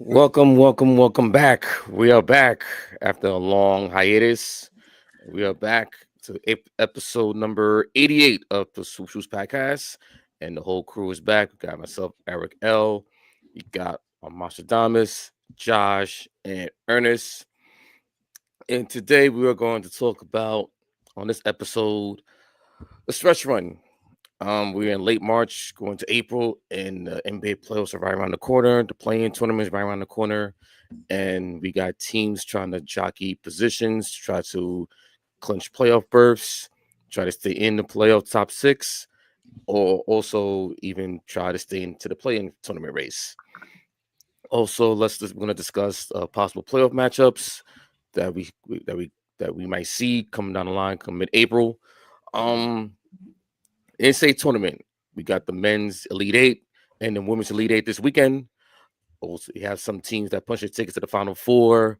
Welcome back. We are back after a long hiatus. We are back to episode number 88 of the Swoop Shoes podcast, and the whole crew is back. We got myself, EricL. We got Armastradamus Josh, and Ernest. And today we are going to talk about on this episode the stretch run. We're in late March, going to April, and the NBA playoffs are right around the corner. The play-in tournament is right around the corner, and we got teams trying to jockey positions, try to clinch playoff berths, try to stay in the playoff top six, or also even try to stay into the play-in tournament race. Also, we're going to discuss possible playoff matchups that we might see coming down the line come mid-April. NCAA tournament. We got the men's Elite Eight and the women's Elite Eight this weekend. Also, we have some teams that punched their tickets to the Final Four.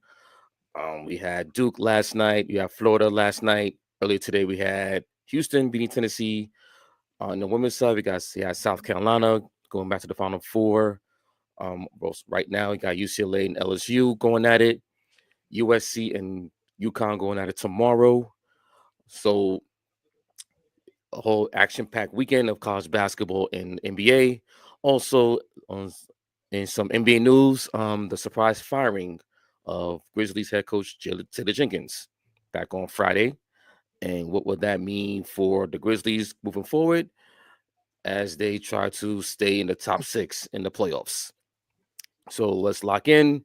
We had Duke last night. We had Florida last night. Earlier today, we had Houston beating Tennessee. On the women's side, we had South Carolina going back to the Final Four. Right now, we got UCLA and LSU going at it. USC and UConn going at it tomorrow. So a whole action-packed weekend of college basketball and NBA. Also, in some NBA news, the surprise firing of Grizzlies head coach Taylor Jenkins back on Friday. And what would that mean for the Grizzlies moving forward as they try to stay in the top six in the playoffs? So let's lock in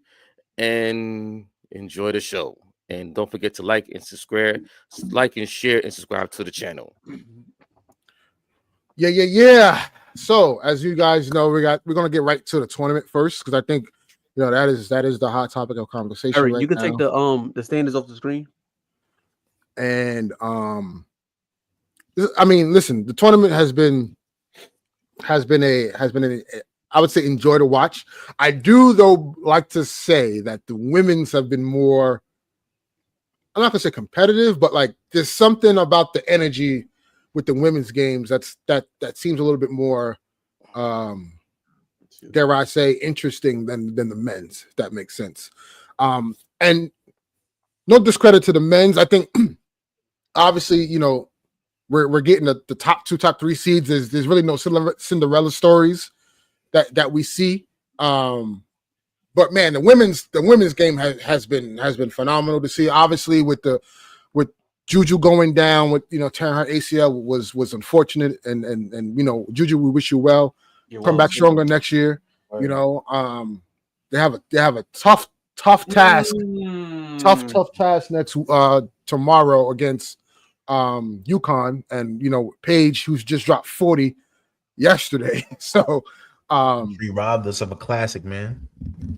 and enjoy the show. And don't forget to like and share and subscribe to the channel. Yeah. So as you guys know, we're gonna get right to the tournament first because I think that is the hot topic of conversation. Eric, right you can now. take the standards off the screen. And I mean, listen, the tournament has been I would say enjoy to watch. I do though like to say that the women's have been more. I'm not gonna say competitive, but like there's something about the energy with the women's games that seems a little bit more dare I say interesting than the men's, if that makes sense. And no discredit to the men's. I think obviously, we're getting the top three seeds. There's really no Cinderella stories that we see. But man, the women's game has been phenomenal to see. Obviously, with Juju going down with tearing her ACL was unfortunate, and Juju, we wish you well. Come back stronger next year. Right. They have a tough task, tough task next tomorrow against UConn, and Paige, who's just dropped 40 yesterday. So he robbed us of a classic, man.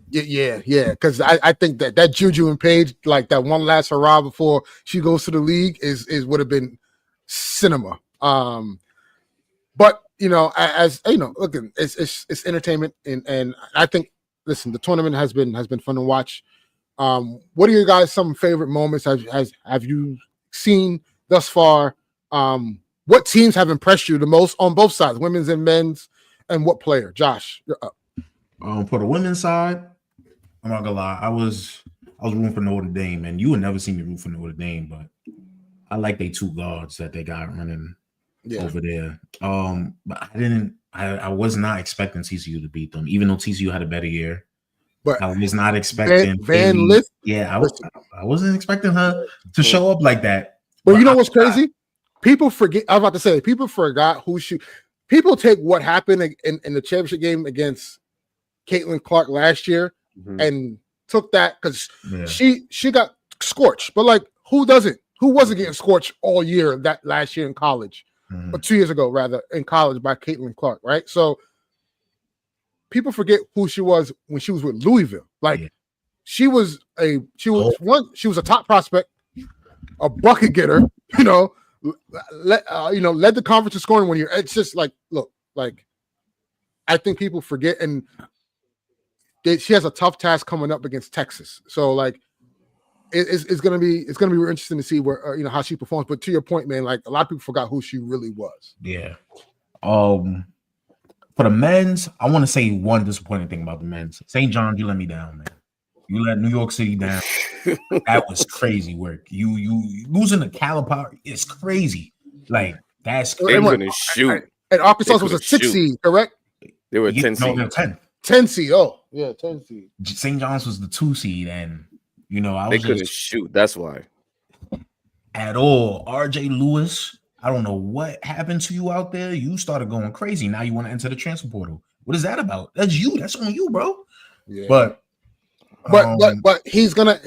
Yeah. Because I think that Juju and Paige, like that one last hurrah before she goes to the league, is would have been cinema. But as look, it's entertainment, and I think listen, the tournament has been fun to watch. What are your guys' some favorite moments have you seen thus far? What teams have impressed you the most on both sides, women's and men's? And what player? Josh, you're up. For the women's side, I'm not gonna lie, I was rooting for Notre Dame, and you would never see me root for Notre Dame, but I like they two guards that they got running over there. But I was not expecting TCU to beat them, even though TCU had a better year. But I was not expecting Van Lith. Yeah, I wasn't expecting her to show up like that. But you know what's crazy? People forget. I was about to say people forgot who she. People take what happened in the championship game against Caitlin Clark last year and took that because she got scorched. But like, who doesn't? Who wasn't getting scorched all year that last year in college, or 2 years ago rather in college by Caitlin Clark, right? So people forget who she was when she was with Louisville. Like she was a top prospect, a bucket getter, led the conference in scoring 1 year. It's just like, look, like I think people forget, and she has a tough task coming up against Texas. So like, it's gonna be really interesting to see where how she performs. But to your point, man, like a lot of people forgot who she really was. Yeah. For the men's, I want to say one disappointing thing about the men's. St. John's, you let me down, man. You let New York City down. That was crazy work. You losing the Calipari is crazy. Like that's They crazy. couldn't shoot. And Arkansas was a couldn't 6 shoot. seed, correct? They were 10 No, seed. they're 10. 10 seed. Oh, yeah, 10 seed. St. John's was the 2 seed, and I They was couldn't just shoot. That's why. at all. RJ Lewis, I don't know what happened to you out there. You started going crazy. Now you want to enter the transfer portal. What is that about? That's you. That's on you, bro. Yeah. But he's gonna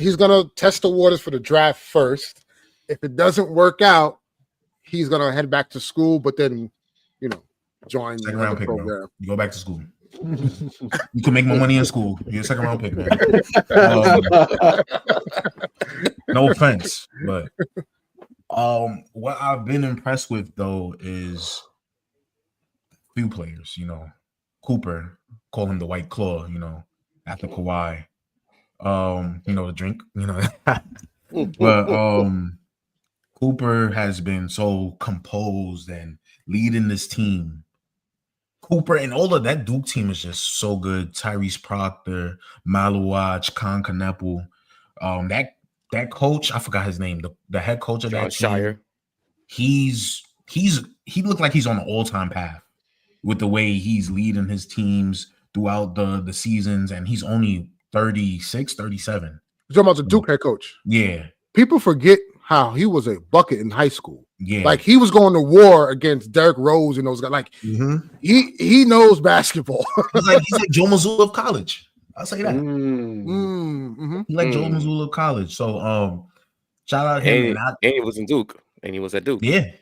test the waters for the draft first. If it doesn't work out, he's gonna head back to school, but then join the second round pick, program. bro. You go back to school. You can make more money in school. You're a second round pick, man. No offense, but what I've been impressed with though is few players. Cooper, call him the White Claw. After Kawhi. The drink. But Cooper has been so composed and leading this team. Cooper and all of that Duke team is just so good. Tyrese Proctor, Maluach, Con Caneppel. That coach, I forgot his name. The head coach of that Shire. Team, he looked like he's on the all-time path with the way he's leading his teams throughout the seasons, and he's only 36, 37. You're talking about the Duke head coach. Yeah. People forget how he was a bucket in high school. Yeah. Like he was going to war against Derrick Rose and those guys. Like he knows basketball. he's like Joe Mazzulla of college. I'll say that. He's like Joe Mazzulla of college. So shout out him. And he was in Duke. And he was at Duke. Yeah.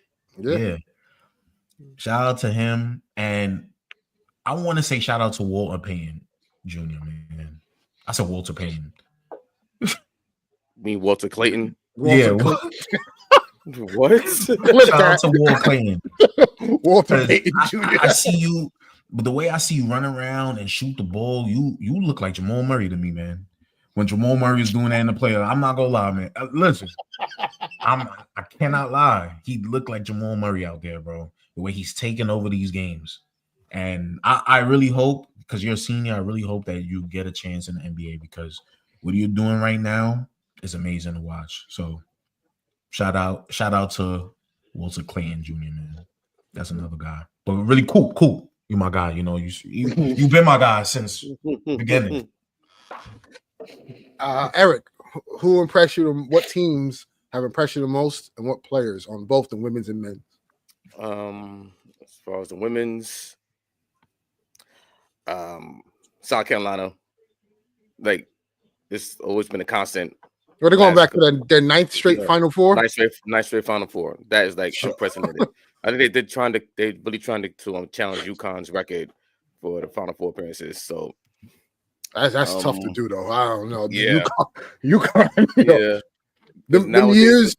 Shout out to him. And I want to say shout out to Walter Payton Jr., man. I said Walter Payton. You mean Walter Clayton? What? Shout out to Walter Clayton. Walter Payton Jr. I see you, but the way I see you run around and shoot the ball, you look like Jamal Murray to me, man. When Jamal Murray is doing that in the player, I'm not gonna lie, man. Listen, I cannot lie. He looked like Jamal Murray out there, bro. The way he's taking over these games, and I really hope, because you're a senior, I really hope that you get a chance in the NBA, because what you're doing right now is amazing to watch. So shout out to Walter Clayton Jr., man. That's another guy. But really cool. You my guy. You've been my guy since the beginning. Eric, who impressed you? What teams have impressed you the most, and what players on both the women's and men's? As far as the women's, South Carolina, like it's always been a constant. Are they going back to their ninth straight Final Four? Ninth straight Final Four. That is like unprecedented. I think they're really trying to challenge UConn's record for the Final Four appearances. So that's tough to do, though. I don't know. Yeah, UConn. Them years.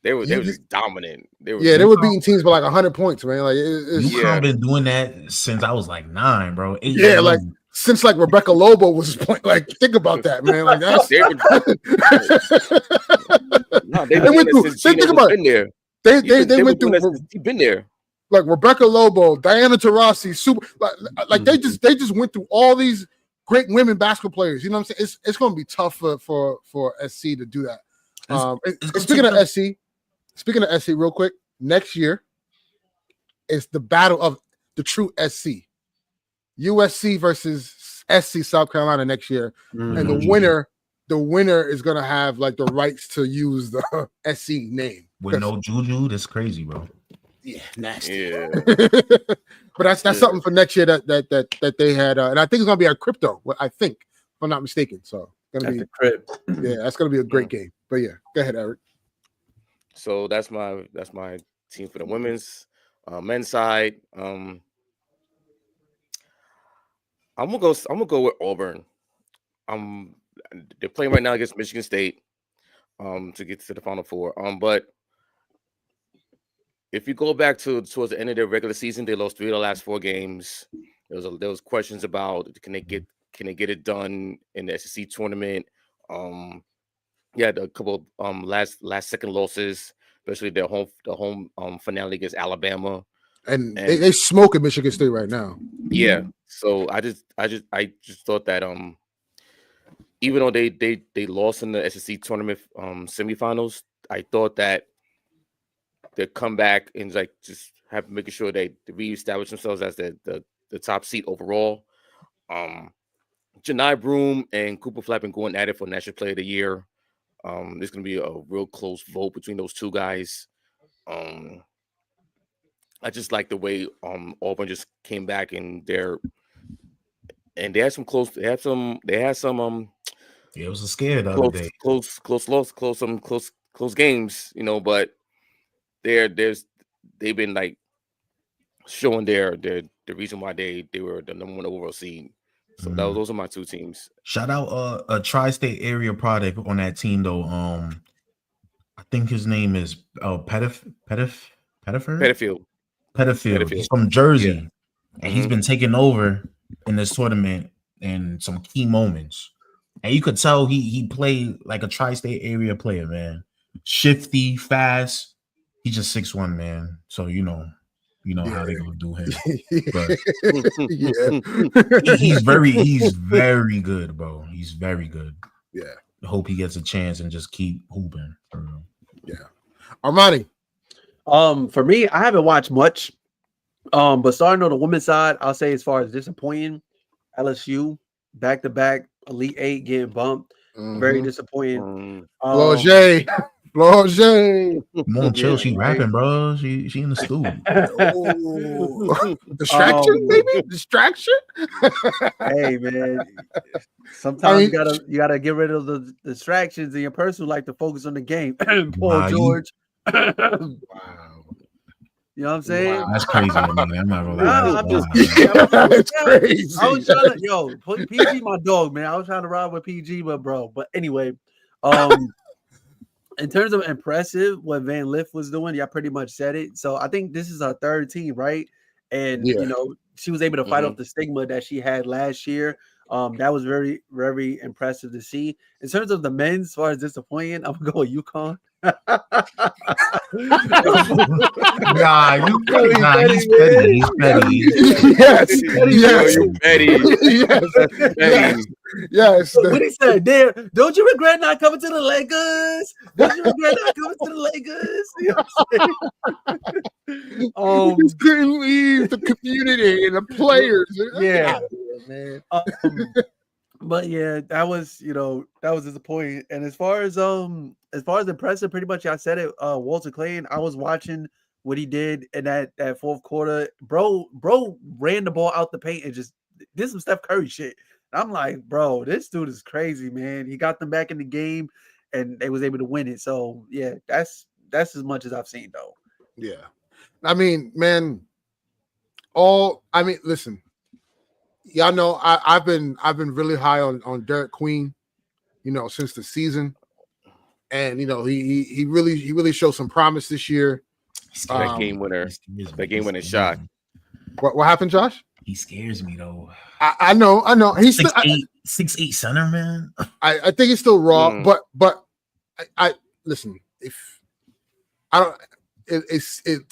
They were just dominant. They were beating teams by like 100 points, man. Like UConn been doing that since I was like 9, bro. 8 yeah, like since like Rebecca Lobo was playing. Like think about that, man. Like that's they went through. Think about it. They went through. Been there. Like Rebecca Lobo, Diana Taurasi, super. Like they just went through all these great women basketball players. You know what I'm saying? It's going to be tough for SC to do that. Speaking of SC, real quick, next year is the battle of the true SC. USC versus SC South Carolina next year. And the winner is gonna have like the rights to use the SC name. With no Juju, that's crazy, bro. Yeah, nasty. Yeah. But that's something for next year that they had, and I think it's gonna be a crypto. I think, if I'm not mistaken. So gonna be crib. Yeah, that's gonna be a great game. But yeah, go ahead, Eric. So that's my team for the women's. Men's side. I'm gonna go with Auburn. They're playing right now against Michigan State to get to the Final Four. But if you go back towards the end of their regular season, they lost 3 of the last 4 games. There was questions about can they get it done in the SEC tournament. Yeah, a couple last second losses, especially the home finale against Alabama. And they smoking Michigan State right now. Yeah. So I just thought that even though they lost in the SEC tournament semifinals, I thought that they come back and like just making sure they reestablish themselves as the top seed overall. Janai Broom and Cooper Flag been going at it for National Player of the Year. There's gonna be a real close vote between those two guys. I just like the way Auburn just came back and they had some close. They had some. Yeah, it was a scare the other day. Close games, but they've been like showing the reason why they were the number one overall seed. So those are my two teams. Shout out a tri-state area product on that team though. I think his name is Pettifield. He's from Jersey, and he's been taking over in this tournament in some key moments. And you could tell he played like a tri-state area player, man. Shifty, fast. He's just 6'1", man. So you know how they gonna do him. But he's very good, bro. He's very good. Yeah. I hope he gets a chance and just keep hooping. Yeah. Armani. For me, I haven't watched much. But starting on the women's side, I'll say as far as disappointing, LSU back-to-back Elite Eight getting bumped. Very disappointing. Bloge. Come on, chill. She rapping, bro. She in the studio. Distraction, maybe? Distraction? Hey, man. Sometimes you gotta get rid of the distractions in your personal life to focus on the game. Paul George. Wow. You know what I'm saying? Wow, that's crazy. I'm not gonna lie. That's crazy. I was trying to, PG my dog, man. I was trying to ride with PG, but anyway, in terms of impressive, what Van Lift was doing, y'all pretty much said it. So I think this is our third team, right? And she was able to fight off the stigma that she had last year. That was very, very impressive to see. In terms of the men's, as far as disappointing, I'm gonna go with UConn. Nah, he's petty. Yes. What he said there? Don't you regret not coming to the Lakers? Don't you regret not coming to the Lakers? You know what I'm saying? He just couldn't leave the community and the players. Yeah, man. But yeah, that was disappointing. And as far as impressive, pretty much I said it. Walter Clayton, I was watching what he did in that fourth quarter. Bro ran the ball out the paint and just did some Steph Curry shit. And I'm like, bro, this dude is crazy, man. He got them back in the game, and they was able to win it. So yeah, that's as much as I've seen though. Yeah, I mean, man. Listen. Y'all know I've been really high on Derek Queen, since the season, and he really showed some promise this year. That game winner shot. What happened, Josh? He scares me though. I know. He's 6'8" center, man. I think he's still raw, but I listen. If I don't, it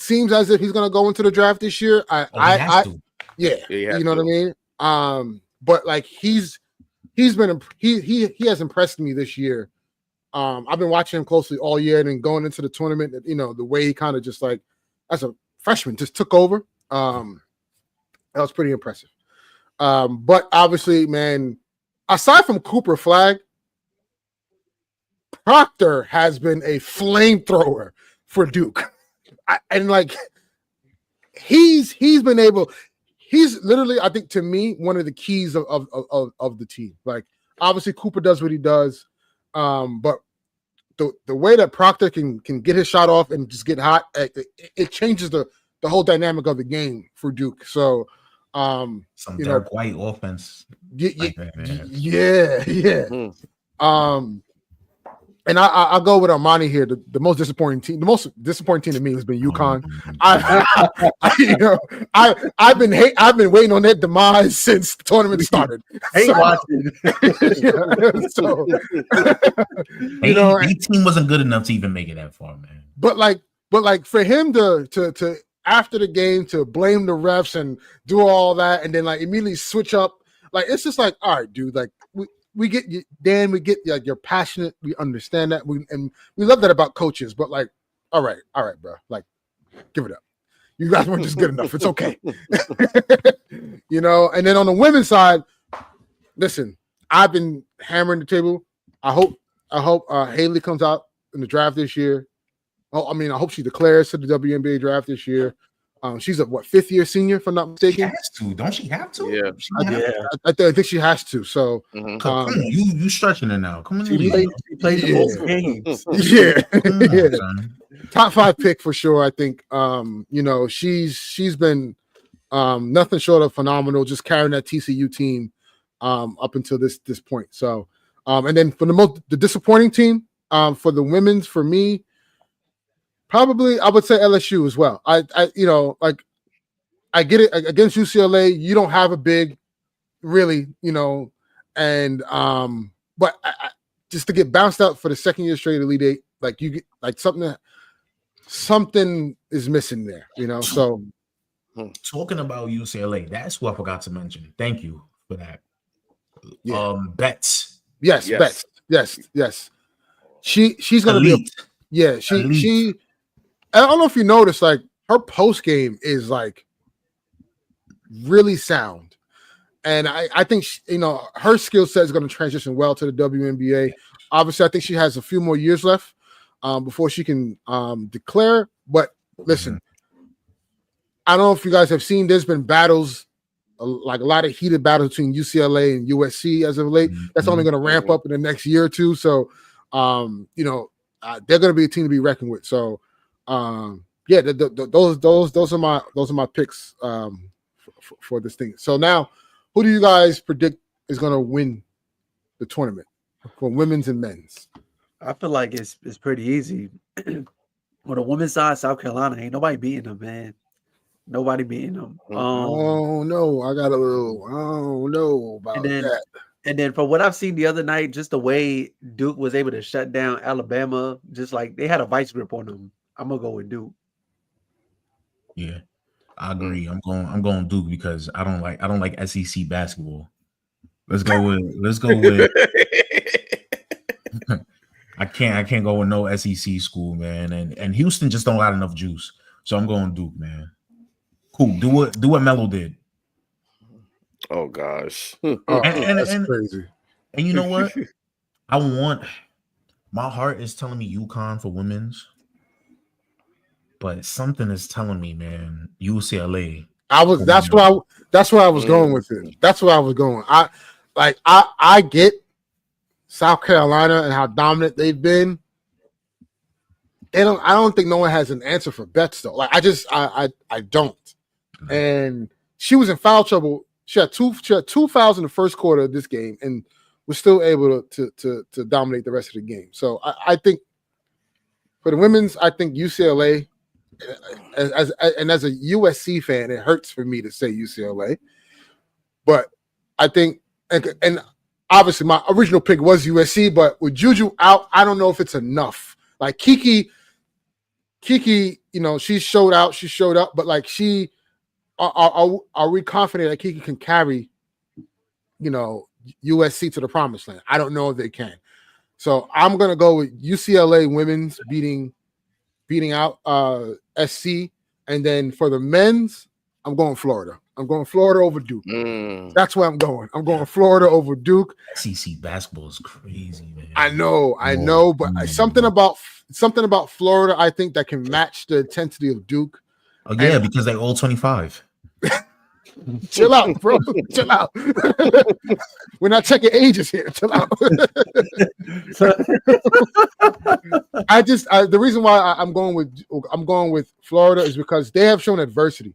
seems as if he's gonna go into the draft this year. You know what I mean. But like he has impressed me this year. I've been watching him closely all year, and then going into the tournament, the way he kind of just like as a freshman just took over. That was pretty impressive. But obviously, man, aside from Cooper Flag, Proctor has been a flamethrower for Duke. He's been able. He's literally, I think, to me, one of the keys of the team. Like, obviously, Cooper does what he does, but the way that Proctor can get his shot off and just get hot, it changes the whole dynamic of the game for Duke. So, some Dirk White offense. Yeah. And I'll go with Armani here. The most disappointing team. The most disappointing team to me has been UConn. I've been waiting on that demise since the tournament started. Watching. The team wasn't good enough to even make it that far, man. But for him to after the game to blame the refs and do all that, and then like immediately switch up. Like it's just like, all right, dude. Like we get you, Dan. We get like you're passionate. We understand that. We love that about coaches. But like, all right, bro. Like, give it up. You guys weren't just good enough. It's okay. You know. And then on the women's side, listen, I've been hammering the table. I hope Haley comes out in the draft this year. Oh, I mean, I hope she declares to the WNBA draft this year. She's a 5th-year senior, if I'm not mistaken. She has to, don't she have to? Yeah, I think she has to. So, come on, you stretching it now. Come on, she played the most games. Yeah, top 5 pick for sure. I think. You know, she's been nothing short of phenomenal, just carrying that TCU team up until this point. So, and then for the disappointing team for the women's, for me. Probably, I would say LSU as well. I you know, like I get it against UCLA. You don't have a big, really, you know, and but I just to get bounced out for the second year straight Elite Eight, like you get like something is missing there, you know. So talking about UCLA, that's who I forgot to mention. Thank you for that. Yeah. Betts. Yes, Betts. Yes. She's gonna Elite. She. I don't know if you noticed, like her post game is like really sound, and I think you know her skill set is going to transition well to the WNBA. Obviously, I think she has a few more years left before she can declare. But listen, I don't know if you guys have seen. There's been battles, like a lot of heated battles between UCLA and USC as of late. That's only going to ramp up in the next year or two. So, you know, they're going to be a team to be reckoned with. So. Yeah, those are my picks for this thing. So now, who do you guys predict is going to win the tournament for women's and men's? I feel like it's pretty easy. On the women's side, South Carolina ain't nobody beating them, man. Nobody beating them. Oh no, I got a little. I don't know about that. And then from what I've seen the other night, just the way Duke was able to shut down Alabama, just like they had a vice grip on them. I'm gonna go with Duke. Yeah, I agree. I'm going Duke because I don't like SEC basketball. Let's go with. I can't go with no SEC school, man. And Houston just don't got enough juice, so I'm going Duke, man. Cool. Do what Melo did. Oh gosh. That's crazy. And you know what? My heart is telling me UConn for women's. But something is telling me, man, UCLA. That's where I was going with it. That's where I was going. I get South Carolina and how dominant they've been. I don't think no one has an answer for Betts though. Like I don't. And she was in foul trouble. She had two fouls in the first quarter of this game and was still able to dominate the rest of the game. So I think for the women's, I think UCLA. As a USC fan, it hurts for me to say UCLA, but I think and obviously my original pick was USC, but with Juju out, I don't know if it's enough. Like Kiki, you know, she showed up, but like are we confident that Kiki can carry, you know, USC to the promised land? I don't know if they can. So I'm gonna go with UCLA women's beating out SC, and then for the men's, I'm going Florida. I'm going Florida over Duke. That's where I'm going. I'm going Florida over Duke. SEC basketball is crazy, man. I know, but something about Florida, I think that can match the intensity of Duke. Oh yeah, because they all 25. Chill out, bro. Chill out. We're not checking ages here. Chill out. The reason why I'm going with Florida is because they have shown adversity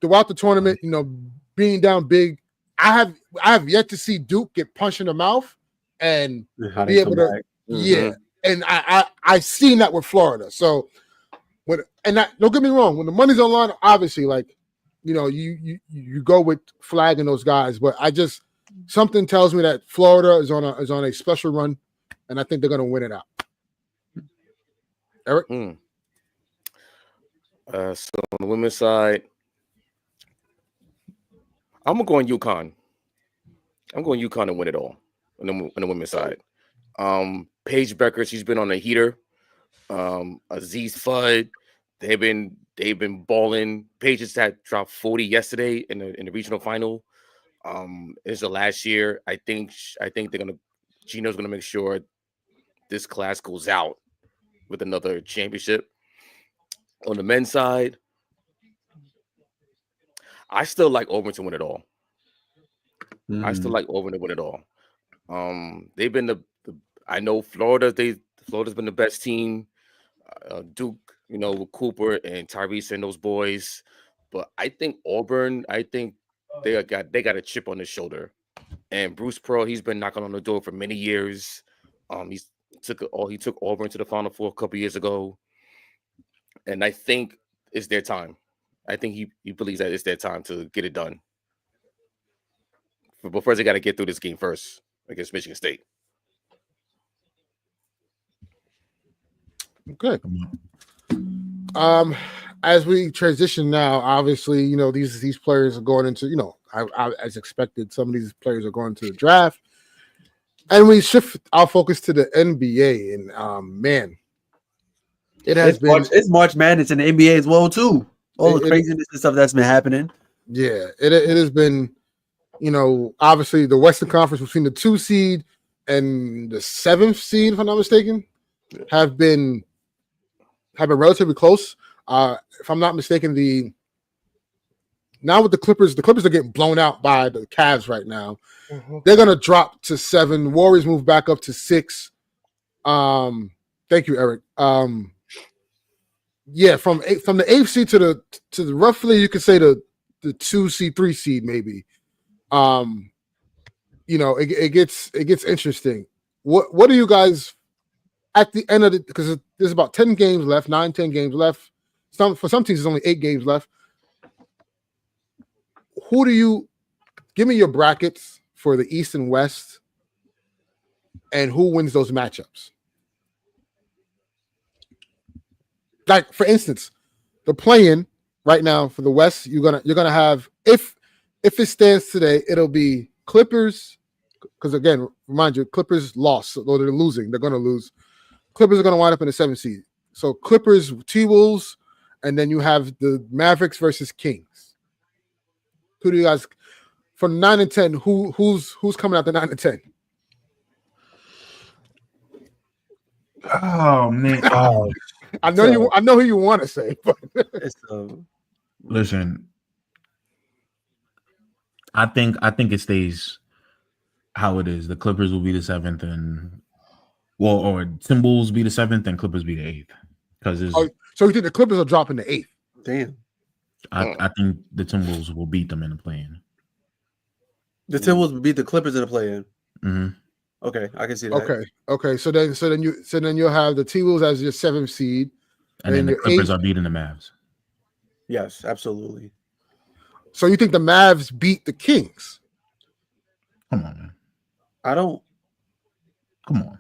throughout the tournament. You know, being down big. I have yet to see Duke get punched in the mouth and be able to. Yeah, and I seen that with Florida. So don't get me wrong, when the money's on the line, obviously, like. You know, you go with flagging those guys, but something tells me that Florida is on a special run, and I think they're going to win it out. Eric, So on the women's side, I'm gonna go on UConn. I'm going UConn to win it all on the women's side. Paige Becker, she's been on a heater. Aziz Fudd, they've been balling. Paige just had dropped 40 yesterday in the regional final. It's the last year. I think Gino's gonna make sure this class goes out with another championship. On the men's side, I still like Auburn to win it all. I still like Auburn to win it all. They've been I know Florida's been the best team. Duke, with Cooper and Tyrese and those boys. But I think Auburn, they got a chip on their shoulder. And Bruce Pearl, he's been knocking on the door for many years. He took Auburn to the Final Four a couple years ago. And I think it's their time. I think he believes that it's their time to get it done. But first, they got to get through this game first against Michigan State. Okay. As we transition now, obviously, these players are going into, as expected, some of these players are going to the draft. And we shift our focus to the NBA. And man, it's March Madness in the NBA as well, too. All the craziness and stuff that's been happening. Yeah, it has been, obviously the Western Conference between the 2 seed and the 7th seed, if I'm not mistaken, have been relatively close. If I'm not mistaken, now with the Clippers are getting blown out by the Cavs right now. Mm-hmm. They're gonna drop to 7. Warriors move back up to 6. Thank you, Eric. Yeah, from the 8th seed to the roughly you could say the 2 seed, 3 seed maybe. It gets interesting. What do you guys at the end of it? Because there's about 10 games left, 9-10 games left. For some teams, there's only 8 games left. Who do you give me your brackets for the East and West, and who wins those matchups? Like, for instance, the play-in right now for the West, you're gonna have, if it stands today, it'll be Clippers, because again, remind you, Clippers lost, so they're losing. They're gonna lose. Clippers are gonna wind up in the 7th seed. So Clippers, T-Wolves, and then you have the Mavericks versus Kings. Who do you guys for 9 and 10? Who's coming out the 9 and 10? Oh man! I know who you want to say, but listen. I think it stays how it is. The Clippers will be the 7th, or Timberwolves be the 7th, and Clippers be the 8th. Because so you think the Clippers will drop in the 8th? Damn. I think the Timberwolves will beat them in the play-in. The Timberwolves will beat the Clippers in the play-in. Mm-hmm. Okay, I can see that. Okay. So then you'll have the T-Wolves as your 7th seed, and then the Clippers are beating the Mavs. Yes, absolutely. So you think the Mavs beat the Kings? Come on, man. Come on.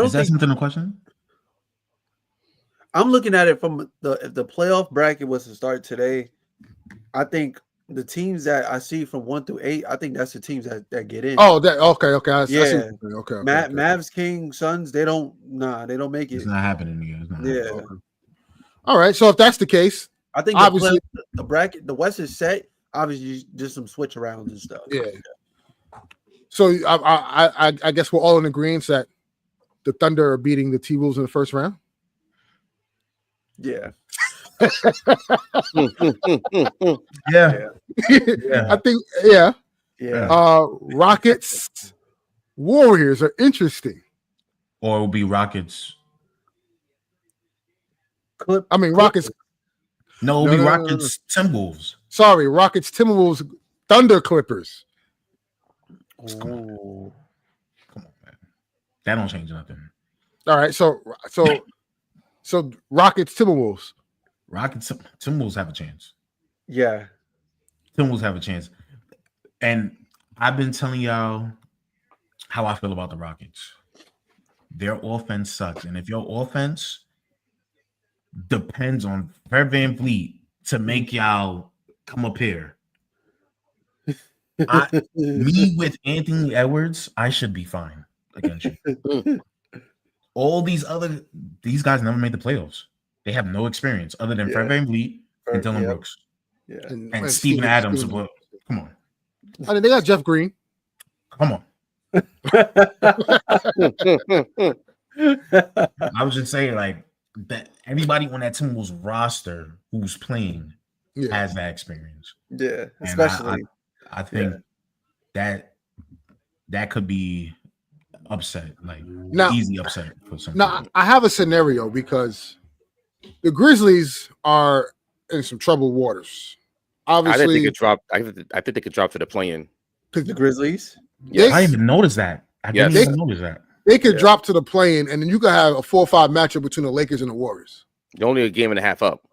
Is that something to question? I'm looking at it from if the playoff bracket was to start today. I think the teams that I see from 1 through 8, I think that's the teams that get in. Oh, okay. Okay. Mavs, Kings, Suns, they don't make it. It's not happening again. Okay. All right. So if that's the case, I think obviously the bracket, the West is set. Obviously, just some switch arounds and stuff. Yeah. So I guess we're all in agreement that the Thunder are beating the T-Wolves in the first round. Yeah. Yeah. I think. Yeah. Yeah. Rockets, Warriors are interesting. Or it will be Rockets. Rockets. No, it'll be Rockets, Timberwolves. Sorry, Rockets, Timberwolves, Thunder, Clippers. Come on, man. That don't change nothing. All right, so Rockets, Timberwolves. Rockets, Timberwolves have a chance. Yeah. Timberwolves have a chance. And I've been telling y'all how I feel about the Rockets. Their offense sucks. And if your offense depends on Fred VanVleet to make y'all come up here. Me with Anthony Edwards, I should be fine against you. All these guys never made the playoffs. They have no experience other than Fred VanVleet and Dylan Brooks. Yeah. And Steven Adams. Come on. I mean, they got Jeff Green. Come on. I was just saying, like, that everybody on that Timberwolves roster who's playing has that experience. Yeah, and especially. I think that could be upset, like easy upset for some. Now, I have a scenario because the Grizzlies are in some troubled waters. Obviously, I think they could drop. I think they could drop to the play-in. The Grizzlies. Yes. I didn't even notice that. I didn't even notice that. They could drop to the play-in, and then you could have a 4-5 matchup between the Lakers and the Warriors. They're only a game and a half up.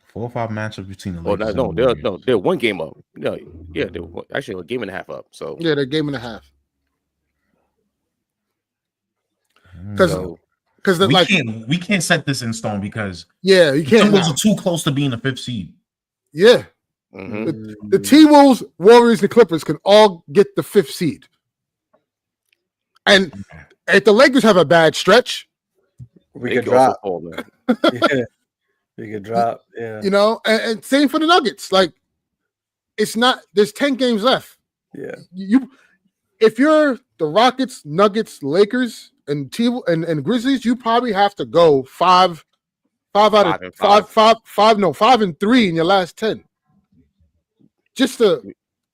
4 or 5 matchups between the Lakers. They're one game up. No, yeah, they're actually a game and a half up. So yeah, they're a game and a half. Because we can't set this in stone because you can't. Those are too close to being the 5th seed. Yeah, the T-Wolves, Warriors, and Clippers can all get the 5th seed. And if the Lakers have a bad stretch, we could drop. We could drop. Yeah. You know, and same for the Nuggets. Like, it's not. There's 10 games left. Yeah. If you're the Rockets, Nuggets, Lakers, and Grizzlies, you probably have to go 5 and 3 in your last 10. Just to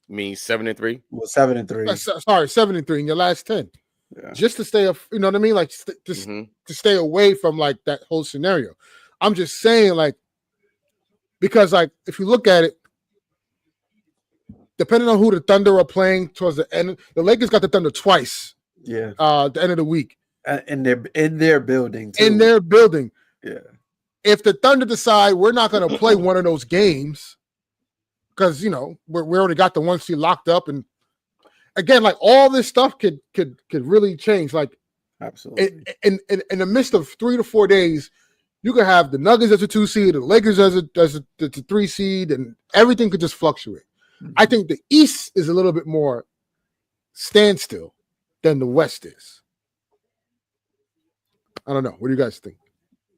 mean 7 and 3. Well, 7 and 3. Sorry, 7 and 3 in your last 10. Yeah. Just to stay, you know what I mean? Like, to stay away from like that whole scenario. I'm just saying, like, because like if you look at it, depending on who the Thunder are playing towards the end, the Lakers got the Thunder twice. Yeah. The end of the week. In their building too. In their building. Yeah. If the Thunder decide we're not going to play one of those games, because you know we already got the 1 seed locked up, and again, like all this stuff could really change. Like, absolutely. In the midst of 3 to 4 days, you could have the Nuggets as a 2 seed, the Lakers as a 3 seed, and everything could just fluctuate. Mm-hmm. I think the East is a little bit more standstill than the West is. I don't know. What do you guys think?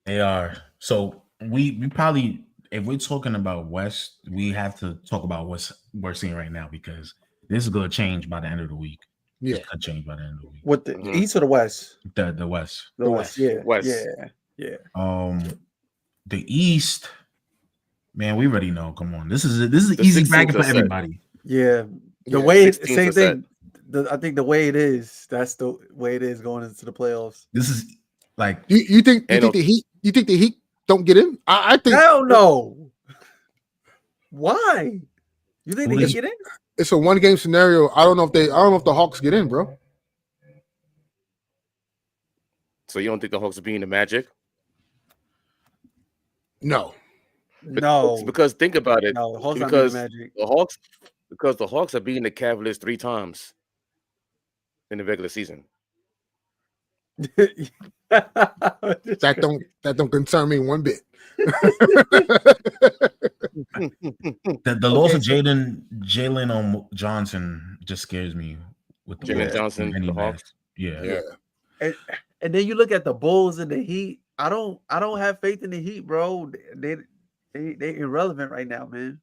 They are. So we probably, if we're talking about West, we have to talk about what we're seeing right now because this is going to change by the end of the week. Yeah, it's going to change by the end of the week. What the East or the West? The West. The West. Yeah. West. Yeah. The East, man, we already know. Come on, this is an easy bracket for everybody. Yeah, the way same thing. I think the way it is, that's the way it is going into the playoffs. This is like you think the Heat? You think the Heat don't get in? I think hell no. Why? You think they can get in? It's a 1-game scenario. I don't know if the Hawks get in, bro. So you don't think the Hawks will be in the Magic? No. Because think about it. No, because the Hawks are beating the Cavaliers 3 times in the regular season. that don't concern me one bit. The loss of Jalen Johnson just scares me with the Jalen Johnson, the Hawks. Yeah. And then you look at the Bulls and the Heat. I don't have faith in the Heat, bro. They irrelevant right now, man.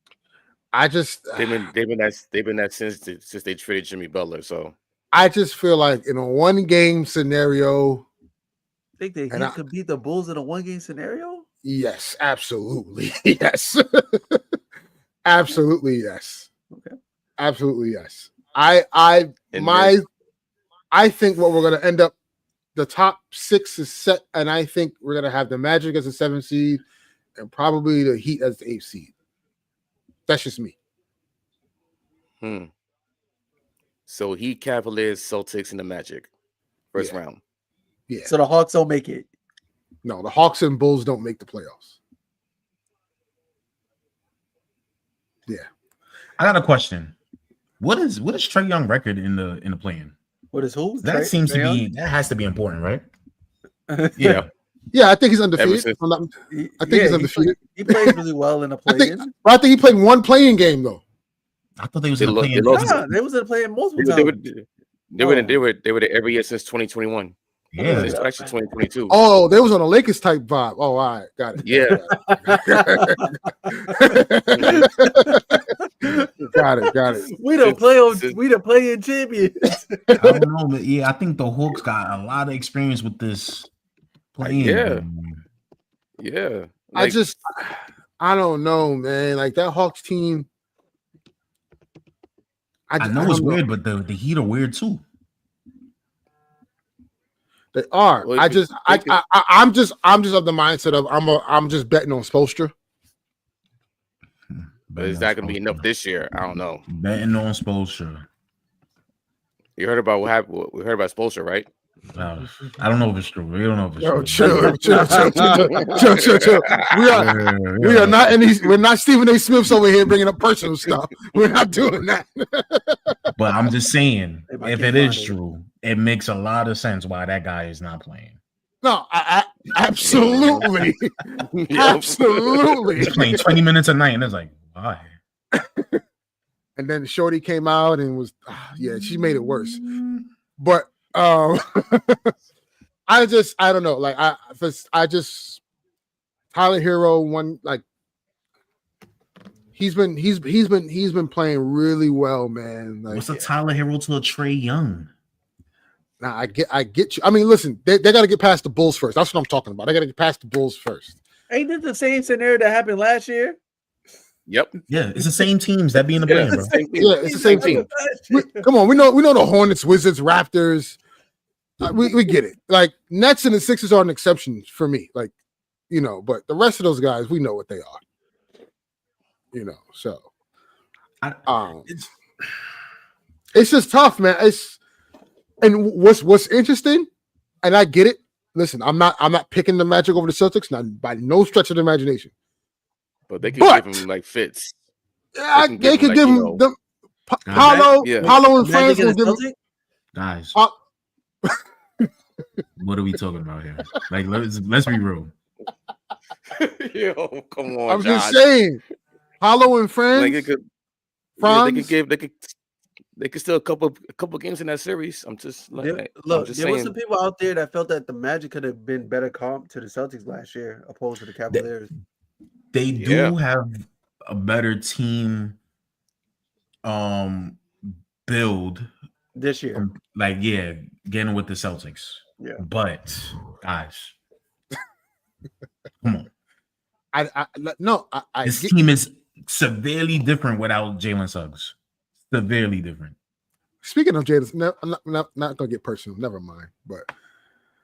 I just they've been that since they traded Jimmy Butler. So I just feel like in a 1-game scenario, think the Heat could beat the Bulls in a 1-game scenario? Yes, absolutely. Yes. Absolutely yes. Okay. Absolutely yes. I think what we're gonna end up, the top 6 is set, and I think we're gonna have the Magic as a 7th seed and probably the Heat as the 8th seed. That's just me. So Heat, Cavaliers, Celtics, and the Magic. First round. Yeah. So the Hawks don't make it. No, the Hawks and Bulls don't make the playoffs. Yeah. I got a question. What is Trae Young record in the play-in? What is who? That has to be important, right? Yeah. Yeah, I think he's undefeated. since- I think he's undefeated. He plays really well in the play-in. I think he played one playing game though. I thought they was in the play-in. They was in the play-in multiple times. They were there every year since 2021. Yeah, It's actually 2022. Oh, they was on a Lakers type vibe. Oh, all right, got it. Yeah. got it. We the play-in champions. I don't know, but yeah, I think the Hawks got a lot of experience with this playing. Yeah. I don't know, man. Like that Hawks team. I know it's weird, but the Heat are weird too. They are. Well, I'm just of the mindset of I'm just betting on Spoelstra. But is that going to be enough this year? I don't know. Betting on Spoelstra. You heard about what happened? We heard about Spoelstra, right? I don't know if it's true. We don't know if it's Yo, true. chill. We are not we're not Stephen A. Smiths over here bringing up personal stuff. We're not doing that. But I'm just saying, if it is true, it makes a lot of sense why that guy is not playing. No, I absolutely, absolutely. He's playing 20 minutes a night, and it's like, why? And then Shorty came out and was, she made it worse. But I don't know. Like Tyler Hero one, like he's been playing really well, man. Like, what's a Tyler Hero to a Trae Young? Nah, I get you. I mean, listen, they got to get past the Bulls first. That's what I'm talking about. They got to get past the Bulls first. Ain't this the same scenario that happened last year? Yep. Yeah, it's the same teams that be in the play, bro. Yeah, it's the same team. Come on, we know the Hornets, Wizards, Raptors. We get it. Like Nets and the Sixers are an exception for me. Like, but the rest of those guys, we know what they are. So it's just tough, man. And what's interesting, and I get it. Listen, I'm not picking the Magic over the Celtics, not by no stretch of the imagination. But they can give him like fits. They could give him them. Paulo and Franz will give him. Guys, what are we talking about here? Like, let's be real. Yo, come on. I'm just saying, Paulo and Franz. Like Franz. They could still a couple games in that series. I'm just like, there was some people out there that felt that the Magic could have been better comp to the Celtics last year, opposed to the Cavaliers. They do have a better team build this year. Getting with the Celtics. Yeah. But guys, come on. This team is severely different without Jalen Suggs. Severely different. Speaking of Jalen, I'm not gonna get personal. Never mind. But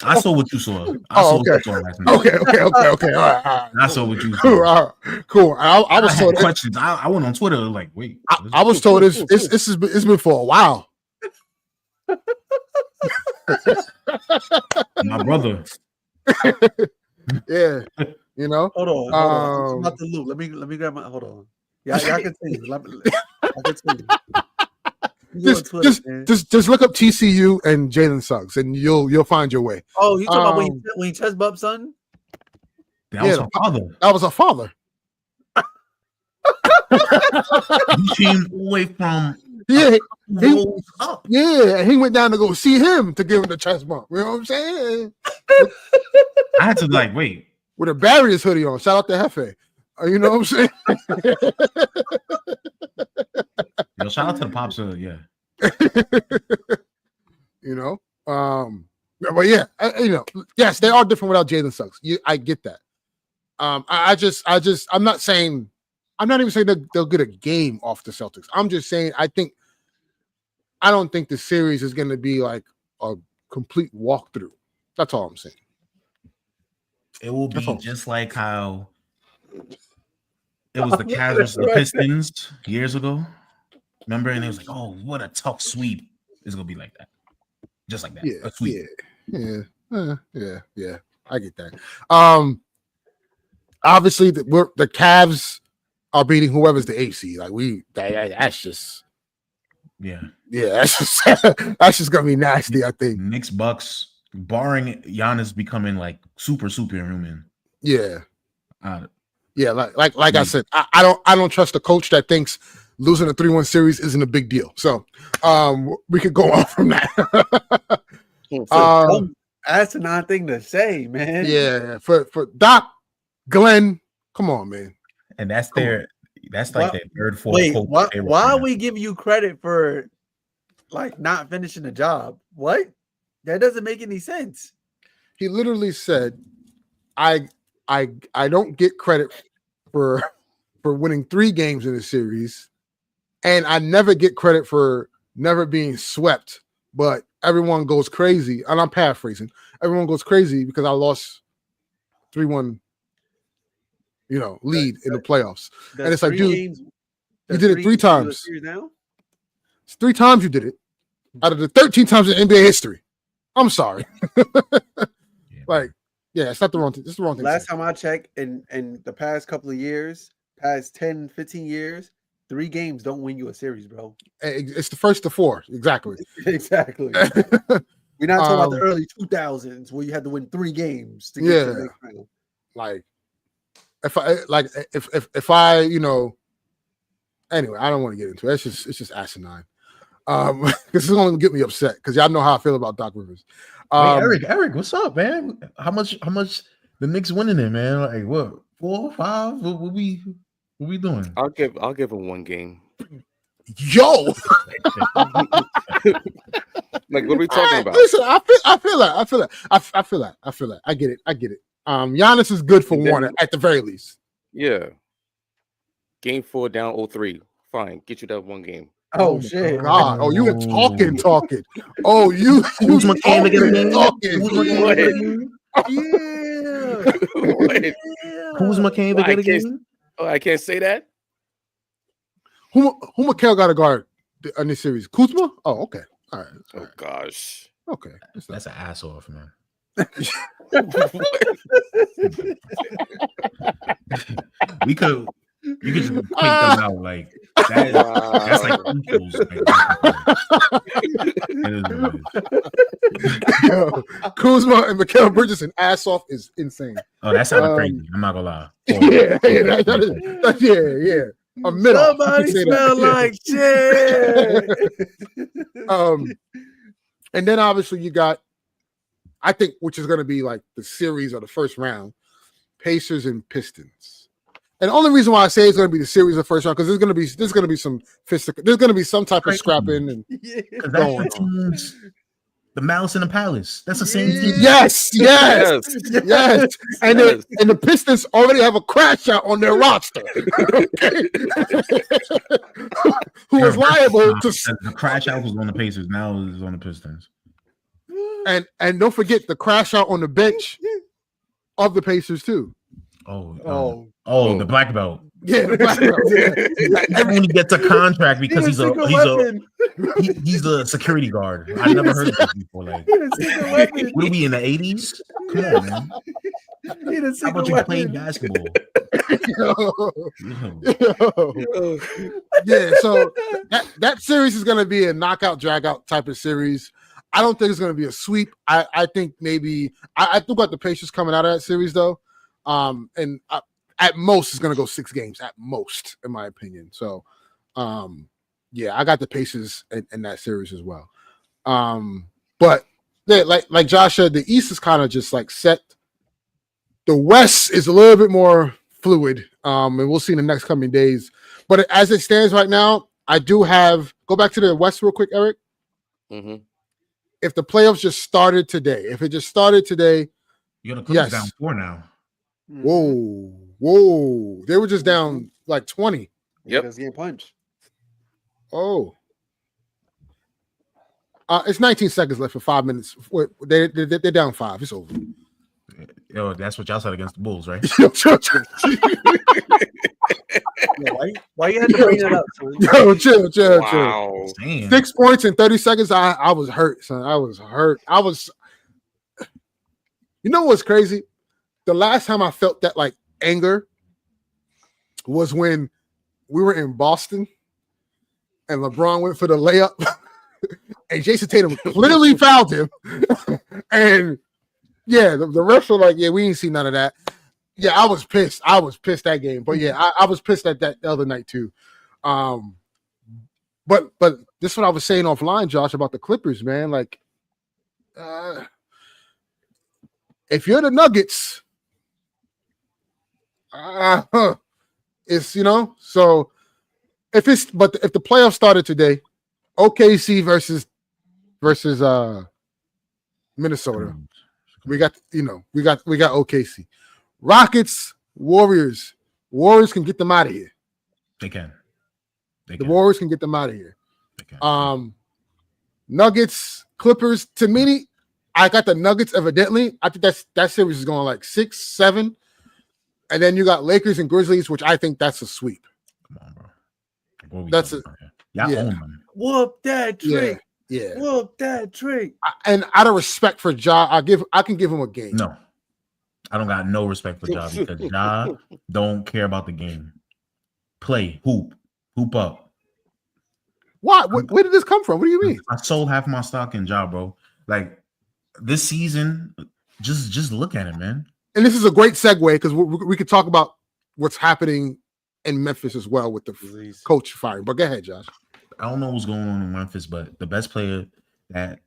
I saw what you saw. Okay. All right. I saw what you saw. Cool. I was told questions. I went on Twitter like, wait. I was told it's been for a while. My brother. Yeah. Hold on. It's not the loop. Let me grab my. Hold on. Yeah, I can see you. Just look up TCU and Jalen Suggs, and you'll find your way. Oh, you talking about when he chest bumped son? That was a father. That was a father. He came away from he went down to go see him to give him the chest bump. You know what I'm saying? I had to wait with a Barriers hoodie on. Shout out to Hefe. You know what I'm saying? Shout out to the pops. Yeah. But yeah, yes, they are different without Jalen Suggs. I get that. I'm not even saying that they'll get a game off the Celtics. I'm just saying I don't think the series is going to be like a complete walkthrough. That's all I'm saying. It will be just like how it was the Cavs versus the Pistons years ago. Remember? And it was like, oh, what a tough sweep. It's going to be like that. Just like that. Yeah, a sweep. Yeah. I get that. Obviously, the Cavs are beating whoever's the AC. That's just... Yeah, that's just gonna be nasty. I think Knicks Bucks barring Giannis becoming like superhuman. Yeah. Yeah, like I said, I don't trust a coach that thinks losing a 3-1 series isn't a big deal. So we could go on from that. Asinine thing to say, man. Yeah, for Doc, Glenn, come on, man. And that's their their third, fourth. Wait, why are we giving you credit for like not finishing the job? What? That doesn't make any sense. He literally said, I don't get credit for winning 3 games in a series, and I never get credit for never being swept, but everyone goes crazy, and I'm paraphrasing. Everyone goes crazy because I lost 3-1, lead in the playoffs. And it's like, dude, you did it 3 times. It's 3 times you did it out of the 13 times in NBA history. I'm sorry. It's not the wrong thing. It's the wrong thing. Last time I checked, in the past couple of years, past 10, 15 years, 3 games don't win you a series, bro. It's the first to 4. Exactly. Exactly. We're not talking about the early 2000s where you had to win 3 games to get to the next round. Like, if I anyway, I don't want to get into it. It's just asinine. This is going to get me upset because y'all know how I feel about Doc Rivers. Eric, what's up, man? How much the Knicks winning it, man? Like what? 4, 5? What we doing? I'll give him 1 game. Yo. Like, what are we talking about? Listen, I feel that. I get it. Giannis is good for 1 at the very least. Yeah. Game 4 down 0-3. Fine. Get you that 1 game. Oh shit! God! Oh, you were talking. Oh, you Kuzma came again. Yeah. Kuzma came again. Oh, I can't say that. Who Mikal got to guard in this series? Kuzma? Oh, okay. All right. Oh gosh. Okay. That's an ass off, man. You could just take them out like that. That's like equals. Kuzma and Mikal Bridges and ass off is insane. Oh, that sounded crazy. I'm not gonna lie. Yeah. A middle. Somebody smell like shit. And then obviously you got, I think, which is going to be like the series of the first round, Pacers and Pistons. And the only reason why I say it's going to be the series of the first round because there's going to be some there's going to be some type of scrapping and going on. The Mouse in the Palace. That's the same team. Yes. And the Pistons already have a crash out on their roster. Who is liable to the crash out was on the Pacers, now it's on the Pistons. And don't forget the crash out on the bench of the Pacers too. The black belt. Yeah, the black belt. He only gets a contract because he's a security guard. I never heard of this before. Like, what are we in the 80s? Come on, man. How about you playing basketball? Yeah, so that series is going to be a knockout, drag-out type of series. I don't think it's going to be a sweep. I think maybe I think about the Pacers coming out of that series though. At most, it's going to go 6 games at most, in my opinion. So, I got the Pacers in that series as well. But yeah, like Josh said, the East is kind of just like set. The West is a little bit more fluid, and we'll see in the next coming days. But as it stands right now, I do have go back to the West real quick, Eric. Mm-hmm. If the playoffs just started today, you're gonna Clippers down 4 now. Whoa! They were just down like 20. Yep, it's getting punched. Oh, it's 19 seconds left for 5 minutes. They're down 5. It's over. Yo, that's what y'all said against the Bulls, right? Why you had to bring that up, son? Yo, chill. Wow. 6 points in 30 seconds. I was hurt, son. I was hurt. You know what's crazy? The last time I felt that like anger was when we were in Boston and LeBron went for the layup and Jason Tatum clearly fouled him. And yeah, the refs were like, yeah, we ain't see none of that. Yeah, I was pissed. I was pissed that game. But yeah, I was pissed at that the other night too. But this is what I was saying offline, Josh, about the Clippers, man. Like, if you're the Nuggets, it's so if the playoffs started today, OKC versus Minnesota, we got OKC, Rockets, Warriors can get them out of here. They can. The Warriors can get them out of here. Nuggets, Clippers. To me, I got the Nuggets. Evidently, I think that series is going like 6-7, and then you got Lakers and Grizzlies, which I think that's a sweep. Come on, bro. That's it. Y'all own them. Whoop that trick. Yeah. Whoop that trick. And out of respect for Ja, I can give him a game. No, I don't got no respect for Ja because Ja don't care about the game. Play, hoop up. Why? Where did this come from? What do you mean? I sold half my stock in Ja, bro. Like this season, just look at it, man. And this is a great segue because we could talk about what's happening in Memphis as well with the coach firing. But go ahead, Josh. I don't know what's going on in Memphis, but the best player that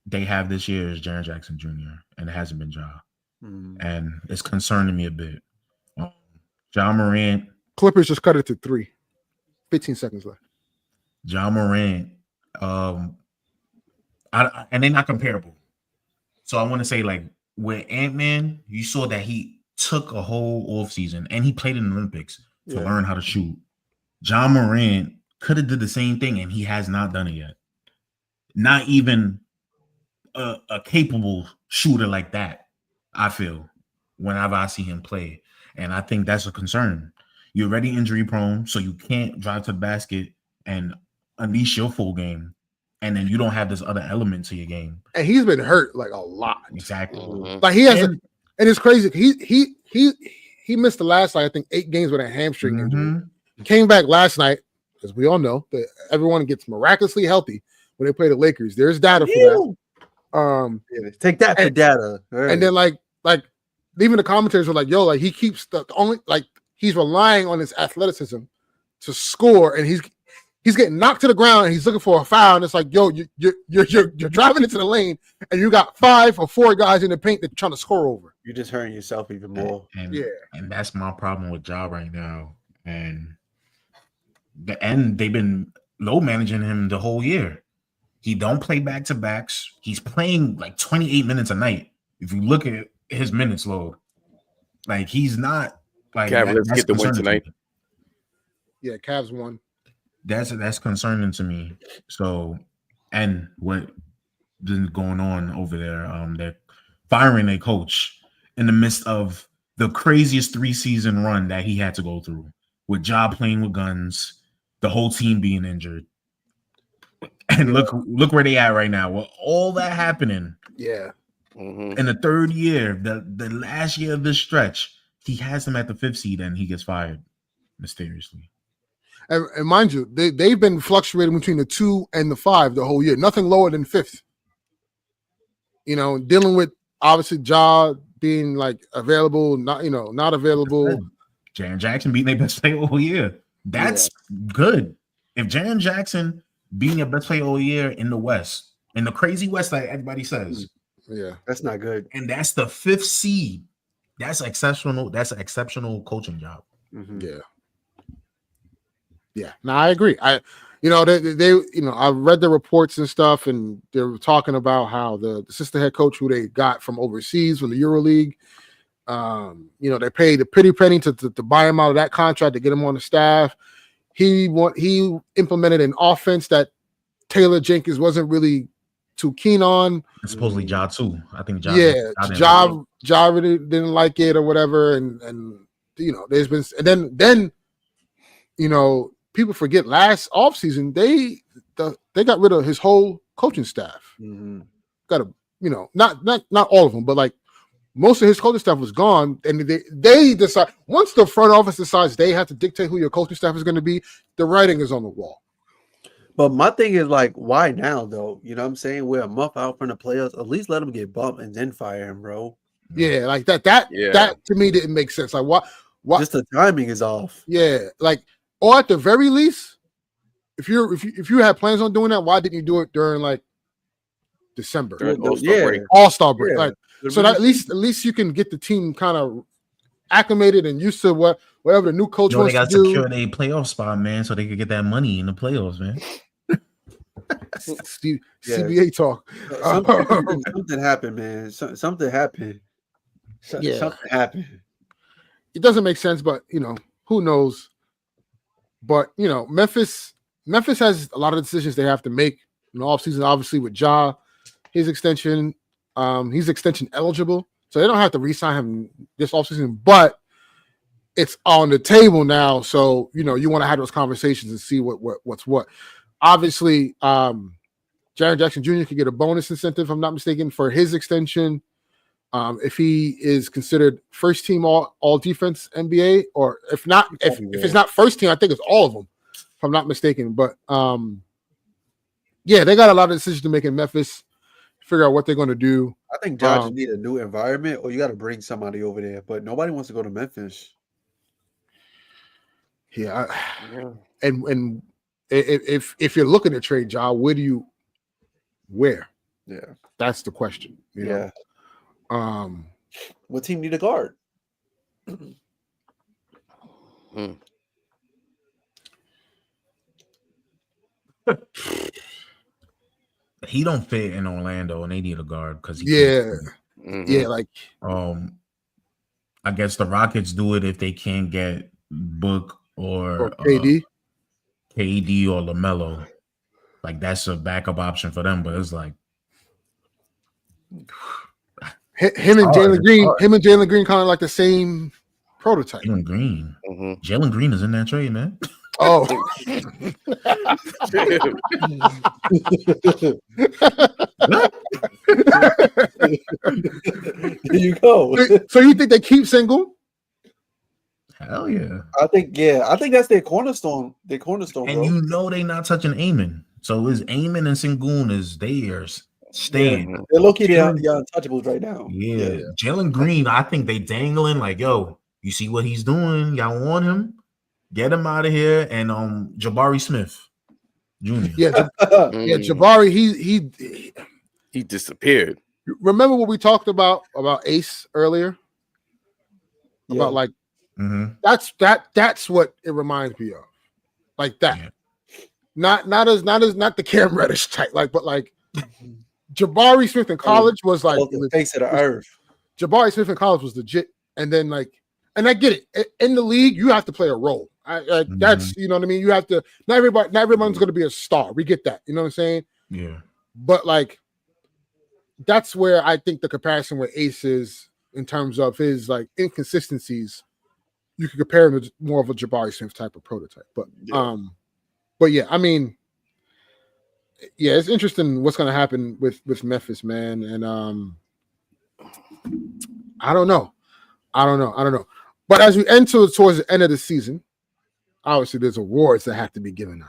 they have this year is Jaren Jackson Jr., and it hasn't been Ja. And it's concerning me a bit. Ja Morant. Clippers just cut it to 3. 15 seconds left. Ja Morant, and they're not comparable. So I want to say, like, with Ant-Man, you saw that he took a whole offseason and he played in the Olympics to learn how to shoot. Ja Morant could have did the same thing, and he has not done it yet. Not even a capable shooter like that, I feel, whenever I see him play. And I think that's a concern. You're already injury prone, so you can't drive to the basket and unleash your full game. And then you don't have this other element to your game. And he's been hurt like a lot. Exactly. Like he has, and it's crazy. He missed the last, like, I think 8 games with a hamstring injury. Came back last night, as we all know, that everyone gets miraculously healthy when they play the Lakers. There's data for that. Take that for data. Right. And then like even the commentators were like, "Yo, like he keeps the only like he's relying on his athleticism to score, and he's getting knocked to the ground, and he's looking for a foul. And it's like, yo, you're driving into the lane, and you got 5 or 4 guys in the paint that you're trying to score over. You're just hurting yourself even more. And that's my problem with Ja right now. And they've been low managing him the whole year. He don't play back-to-backs. He's playing like 28 minutes a night. If you look at his minutes load, like he's not like Cavaliers get the win tonight. Yeah, Cavs won. That's concerning to me. So, and what been going on over there? They're firing a coach in the midst of the craziest 3-season run that he had to go through, with Ja playing with guns, the whole team being injured. And look where they at right now. With all that happening, in the third year, the last year of this stretch, he has them at the 5th seed, and he gets fired mysteriously. And mind you, they've been fluctuating between the 2 and the 5 the whole year. Nothing lower than 5th. You know, dealing with obviously Ja being like available, not available. Jaren Jackson being their best player all year. That's good. If Jaren Jackson being your best player all year in the West, in the crazy West, like everybody says, that's not good. And that's the 5th seed. That's exceptional. That's an exceptional coaching job. Yeah. No, I agree. I read the reports and stuff, and they were talking about how the assistant head coach who they got from overseas from the EuroLeague, they paid a pretty penny to buy him out of that contract to get him on the staff. He implemented an offense that Taylor Jenkins wasn't really too keen on. And supposedly Ja too. I think Ja. Ja really didn't like it or whatever, and there's been, and then people forget last offseason they got rid of his whole coaching staff. Got not all of them, but like most of his coaching staff was gone, and they decide, once the front office decides they have to dictate who your coaching staff is going to be, the writing is on the wall. But my thing is like, why now though? You know what I'm saying? We're a month out from the playoffs. At least let him get bumped and then fire him, bro. Yeah, like that to me didn't make sense. Like what? Just the timing is off. Yeah, like, or at the very least, if you had plans on doing that, why didn't you do it during like December? All-Star break. Yeah. Like, so that at least you can get the team kind of acclimated and used to whatever the new coach wants to do. They got to secure a playoff spot, man, so they could get that money in the playoffs, man. CBA talk. Something happened, man. Something happened. Something happened. It doesn't make sense, but who knows? But Memphis has a lot of decisions they have to make in the offseason, obviously with Ja, his extension. He's extension eligible, so they don't have to re-sign him this offseason, but it's on the table now. So you want to have those conversations and see what's what. Obviously, Jaren Jackson Jr. could get a bonus incentive, if I'm not mistaken, for his extension. If he is considered first team all defense NBA, or if not, if it's not first team, I think it's all of them, if I'm not mistaken. But they got a lot of decisions to make in Memphis, figure out what they're going to do. I think Josh need a new environment, or you got to bring somebody over there. But nobody wants to go to Memphis. Yeah, and if you're looking to trade Ja, where? Yeah, that's the question. You know? What team need a guard? He don't fit in Orlando, and they need a guard because like I guess the Rockets do it if they can't get Book or KD or LaMelo. Like that's a backup option for them, but it's like him and Jalen Green kind of like the same prototype. Jalen Green. Jalen Green is in that trade, man. Oh. There you go. So you think they keep Sengun? Hell yeah. I think that's their cornerstone. And bro. They not touching Amon. So is Amon and Sengun is theirs. Staying. Yeah. They're low-key they're untouchables right now. Yeah. Jalen Green, I think they dangling like, yo, you see what he's doing? Y'all want him? Get him out of here. And Jabari Smith Jr. Jabari, he disappeared. Remember what we talked about Ace earlier? About like that's what it reminds me of. Like that. Yeah. Not the Cam Reddish type, but Jabari Smith in college was like the face of the earth. Jabari Smith in college was legit, and then and I get it. In the league, you have to play a role. That's what I mean. You have to. Not everyone's going to be a star. We get that. You know what I'm saying? Yeah. But that's where I think the comparison with Ace is in terms of his inconsistencies. You could compare him to more of a Jabari Smith type of prototype. But yeah, I mean. Yeah, it's interesting what's going to happen with Memphis, man, and I don't know. But as we enter towards the end of the season, obviously there's awards that have to be given out,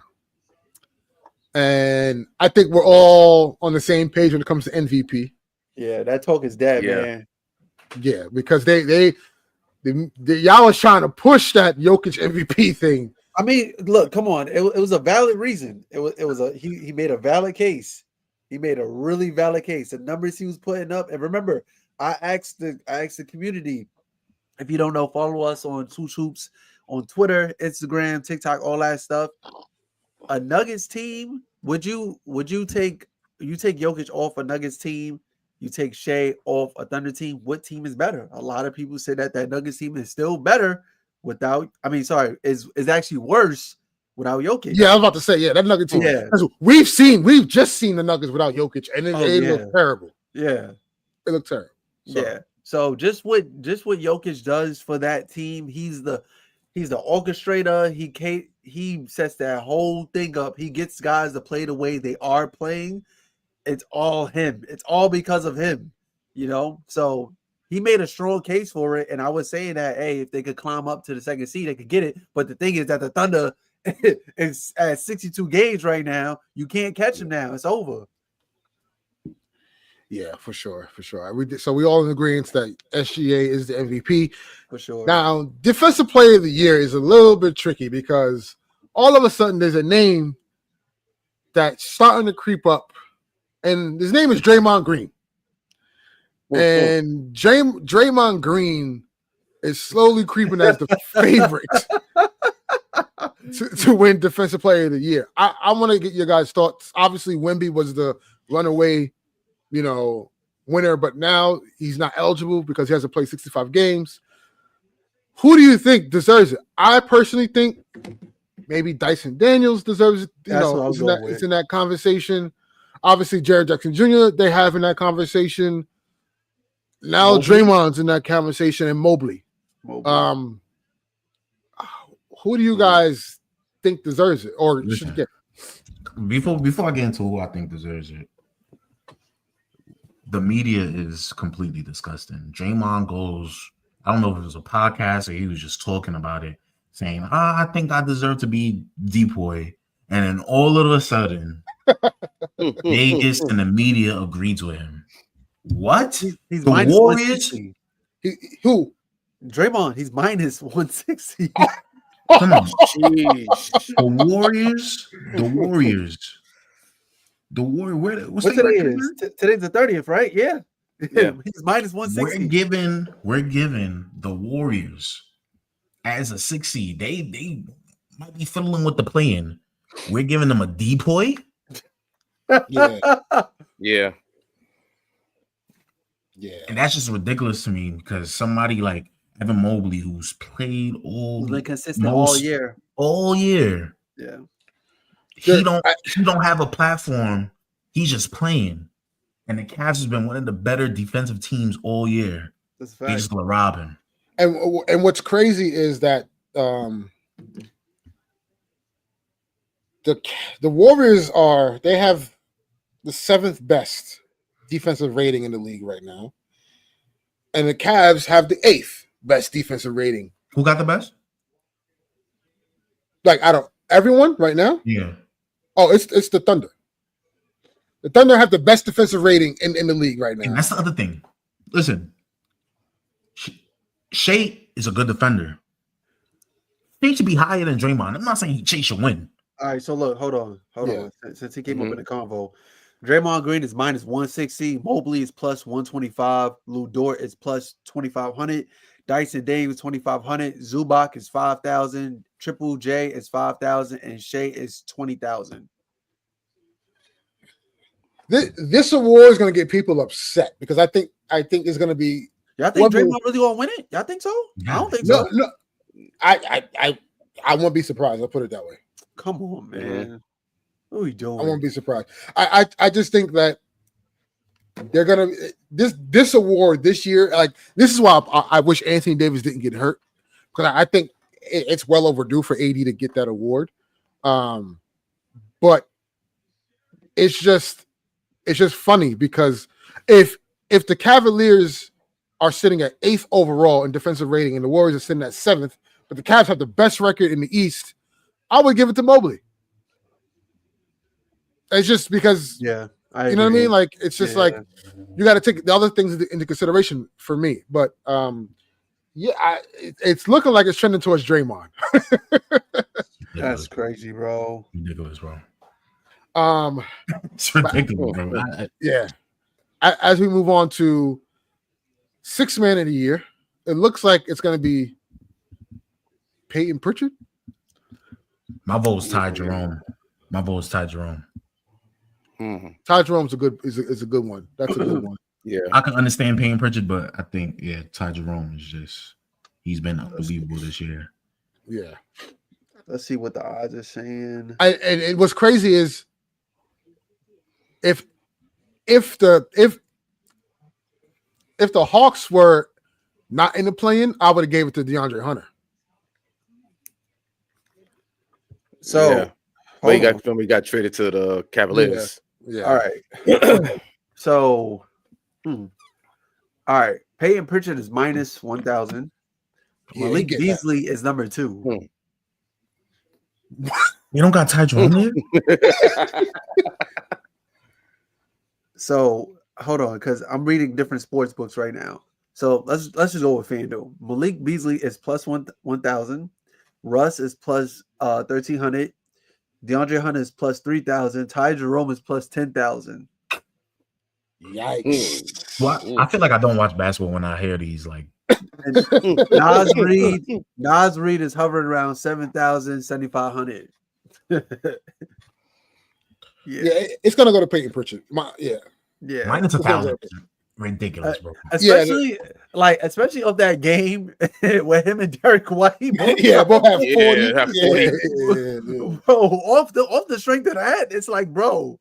and I think we're all on the same page when it comes to MVP. Yeah, that talk is dead, man. Yeah, because they y'all was trying to push that Jokic MVP thing. I mean, look, come on. It was a valid reason. He made a valid case. He made a really valid case. The numbers he was putting up. And remember, I asked the community, if you don't know, follow us on Two Hoops on Twitter, Instagram, TikTok, all that stuff. A Nuggets team, would you take Jokic off a Nuggets team? You take Shea off a Thunder team. What team is better? A lot of people say that Nuggets team is still better. Is actually worse without Jokic. Yeah, I was about to say, that Nuggets team. Yeah. We've just seen the Nuggets without Jokic, and it looked terrible. Yeah. It looked terrible. So. Yeah. So just what Jokic does for that team, he's the orchestrator. He sets that whole thing up. He gets guys to play the way they are playing. It's all him. It's all because of him, So he made a strong case for it, and I was saying that, hey, if they could climb up to the second seed, they could get it. But the thing is that the Thunder it's at 62 games right now. You can't catch him now. It's over. Yeah, for sure. So we all in agreement that SGA is the MVP. For sure. Now, Defensive Player of the Year is a little bit tricky because all of a sudden there's a name that's starting to creep up, and his name is Draymond Green. And Draymond Green is slowly creeping as the favorite to win Defensive Player of the Year. I want to get your guys' thoughts. Obviously, Wemby was the runaway, winner, but now he's not eligible because he hasn't played 65 games. Who do you think deserves it? I personally think maybe Dyson Daniels deserves it. It's in that conversation. Obviously, Jared Jackson Jr., they have in that conversation. Now Mobley. Draymond's in that conversation, and Mobley. Who do you guys think deserves it or should get? Before I get into who I think deserves it, the media is completely disgusting. Draymond goes, I don't know if it was a podcast or he was just talking about it, saying, I think I deserve to be depoy. And then all of a sudden, Vegas and the media agrees with him. What? He's the Warriors? Who? Draymond, he's minus 160. Come on. Jeez. The Warriors. What's today is? Today's the 30th, right? Yeah. He's minus 160. We're giving the Warriors as a 6 seed. They might be fiddling with the play-in. We're giving them a depoy. Yeah. And that's just ridiculous to me because somebody like Evan Mobley, who's played been consistent all year. Yeah. He don't have a platform. He's just playing. And the Cavs has been one of the better defensive teams all year. That's a They fact. just gonna rob him. And what's crazy is that the Warriors they have the 7th best defensive rating in the league right now. And the Cavs have the 8th best defensive rating. Who got the best? Like everyone right now? Yeah. Oh, it's the Thunder. The Thunder have the best defensive rating in the league right now. And that's the other thing. Listen, Shea is a good defender. Shea should be higher than Draymond. I'm not saying Shea should win. All right, so look, hold on. Since he came up in the convo, Draymond Green is minus 160. Mobley is plus 125. Lou Dort is plus 2,500. Dyson Daniels 2,500. Zubac is 5,000. Triple J is 5,000, and Shea is 20,000. This award is going to get people upset because I think it's going to be. Y'all think Draymond really going to win it? Y'all think so? I don't think so. No, I won't be surprised. I'll put it that way. Come on, man. What are we doing? I won't be surprised. I just think that they're gonna this award this year. Like this is why I wish Anthony Davis didn't get hurt because I think it's well overdue for AD to get that award. But it's just funny because if the Cavaliers are sitting at 8th overall in defensive rating and the Warriors are sitting at 7th, but the Cavs have the best record in the East, I would give it to Mobley. It's just because, you know what I mean? Like, it's just like you got to take the other things into consideration for me. But it's looking like it's trending towards Draymond. That's crazy, bro. Ridiculous, bro. It's ridiculous, bro. Yeah. As we move on to 6th man of the year, it looks like it's going to be Peyton Pritchard. My vote's Ty Jerome. Ty Jerome's a good one. That's a good one. Yeah, I can understand Payne Pritchard, but I think Ty Jerome is he's been unbelievable this year. Yeah. Let's see what the odds are saying. And what's crazy is if the Hawks were not in the play-in, I would have gave it to DeAndre Hunter. So, but we got traded to the Cavaliers. Yeah. All right. So, all right. Peyton Pritchard is minus 1,000. Malik Beasley is number 2. You don't got Ty Jerome there? So hold on, because I'm reading different sports books right now. So let's just go with FanDuel. Malik Beasley is plus 1,000. Russ is plus 1,300. DeAndre Hunter is plus 3,000. Ty Jerome is plus 10,000. Yikes! Well, I feel like I don't watch basketball when I hear these. Like Nas Reed is hovering around 7,000, 7,500. Yeah, it's gonna go to Peyton Pritchard. Yeah. Minus 1,000. Ridiculous, bro. Especially of that game with him and Derek White. Both have 40. Bro, off the strength of that, it's like, bro,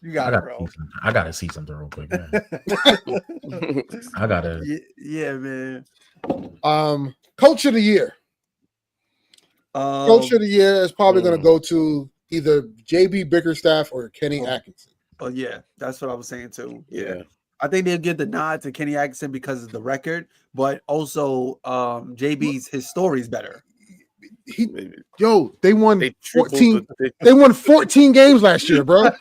you got it, bro. I gotta see something real quick, man. I gotta. Yeah, man. Coach of the year. Coach of the year is probably going to go to either JB Bickerstaff or Kenny Atkinson. Oh yeah, that's what I was saying too. Yeah. I think they'll give the nod to Kenny Atkinson because of the record, but also JB's his story is better. They won 14. They won 14 games last year, bro. Yeah,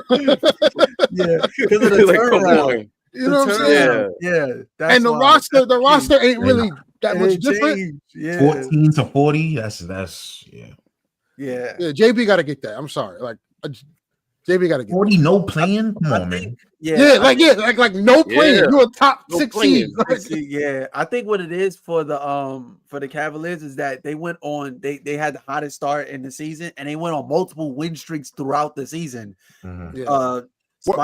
because of the turnaround. You know what I'm saying? Yeah. And the roster ain't really that much different. Yeah. 14 to 40. That's Yeah. JB got to get that. I'm sorry. Like JB got to get 40 no playing. Come on, man. Like no playing. You're a top 16. Yeah, I think what it is for the Cavaliers is that they went on. They had the hottest start in the season, and they went on multiple win streaks throughout the season. Mm-hmm. Yeah. What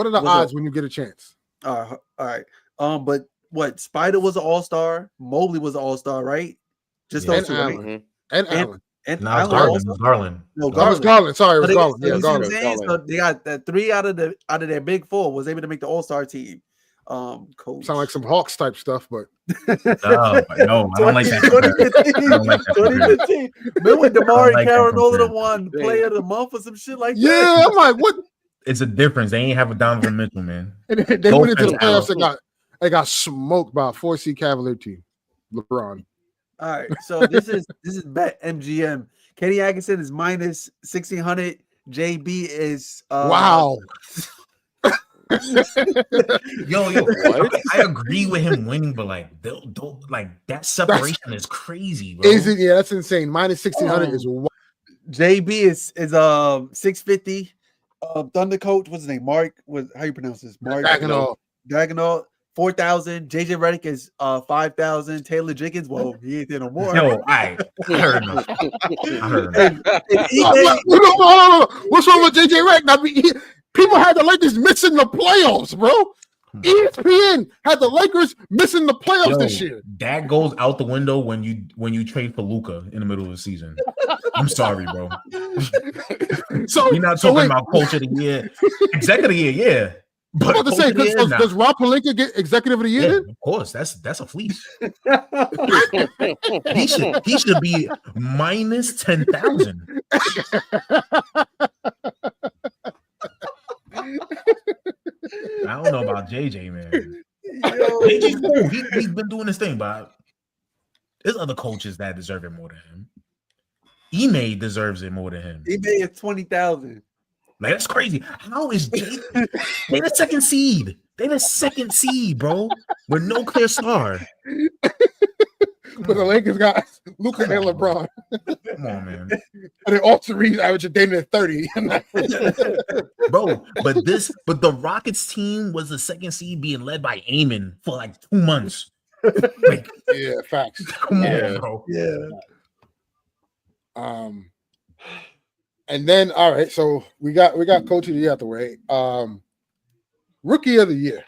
are the odds when you get a chance? All right. But what? Spider was an all-star. Mobley was an all-star, right? Just those two, right? Mm-hmm. And Allen. And Garland. No, Garland. Sorry, it was Garland. Yeah, Garland. So they got that 3 out of their big 4 was able to make the all-star team. Coach. Sound like some Hawks type stuff, but no, I don't like that. 2015. Remember when Damari Carolina won Player of the Month or some shit like that? Yeah, I'm like, what? It's a difference. They ain't have a Donovan Mitchell, man. They went into the playoffs and got smoked by a 4C Cavalier team. LeBron. All right, so this is bet MGM. Kenny Atkinson is minus 1,600. JB is wow. yo, I agree with him winning, but like, like that separation is crazy, bro. Is it? Yeah, that's insane. Minus 1,600 is wild. JB is 650. Thunder coach, what's his name? Mark. How you pronounce this? Mark Dagnall. 4,000. JJ Redick is 5,000. Taylor Jenkins, well, he ain't there no more. No, I heard him. What's wrong with JJ Redick? I mean, people had the Lakers missing the playoffs, bro. ESPN had the Lakers missing the playoffs this year. That goes out the window when you trade for Luka in the middle of the season. I'm sorry, bro. So we're not talking about coach of the year, executive of the year, yeah. But I was about to say, does Rob Pelinka get executive of the year? Yeah, of course, that's a fleece. he should be minus 10,000. I don't know about JJ, man. JJ's cool. He's been doing this thing, but there's other coaches that deserve it more than him. Ime deserves it more than him. Ime is 20,000. Like, that's crazy. How is JJ? They the second seed. They the second seed, bro. With no clear star. But the Lakers got Luka and LeBron. Come on, man. And then Austin Reeves averaging damn 30. Bro, but the Rockets team was the second seed being led by Amon for like 2 months. Like, yeah, facts. Come on, bro. Yeah. And then all right, so we got coach of the year out the way. Rookie of the year.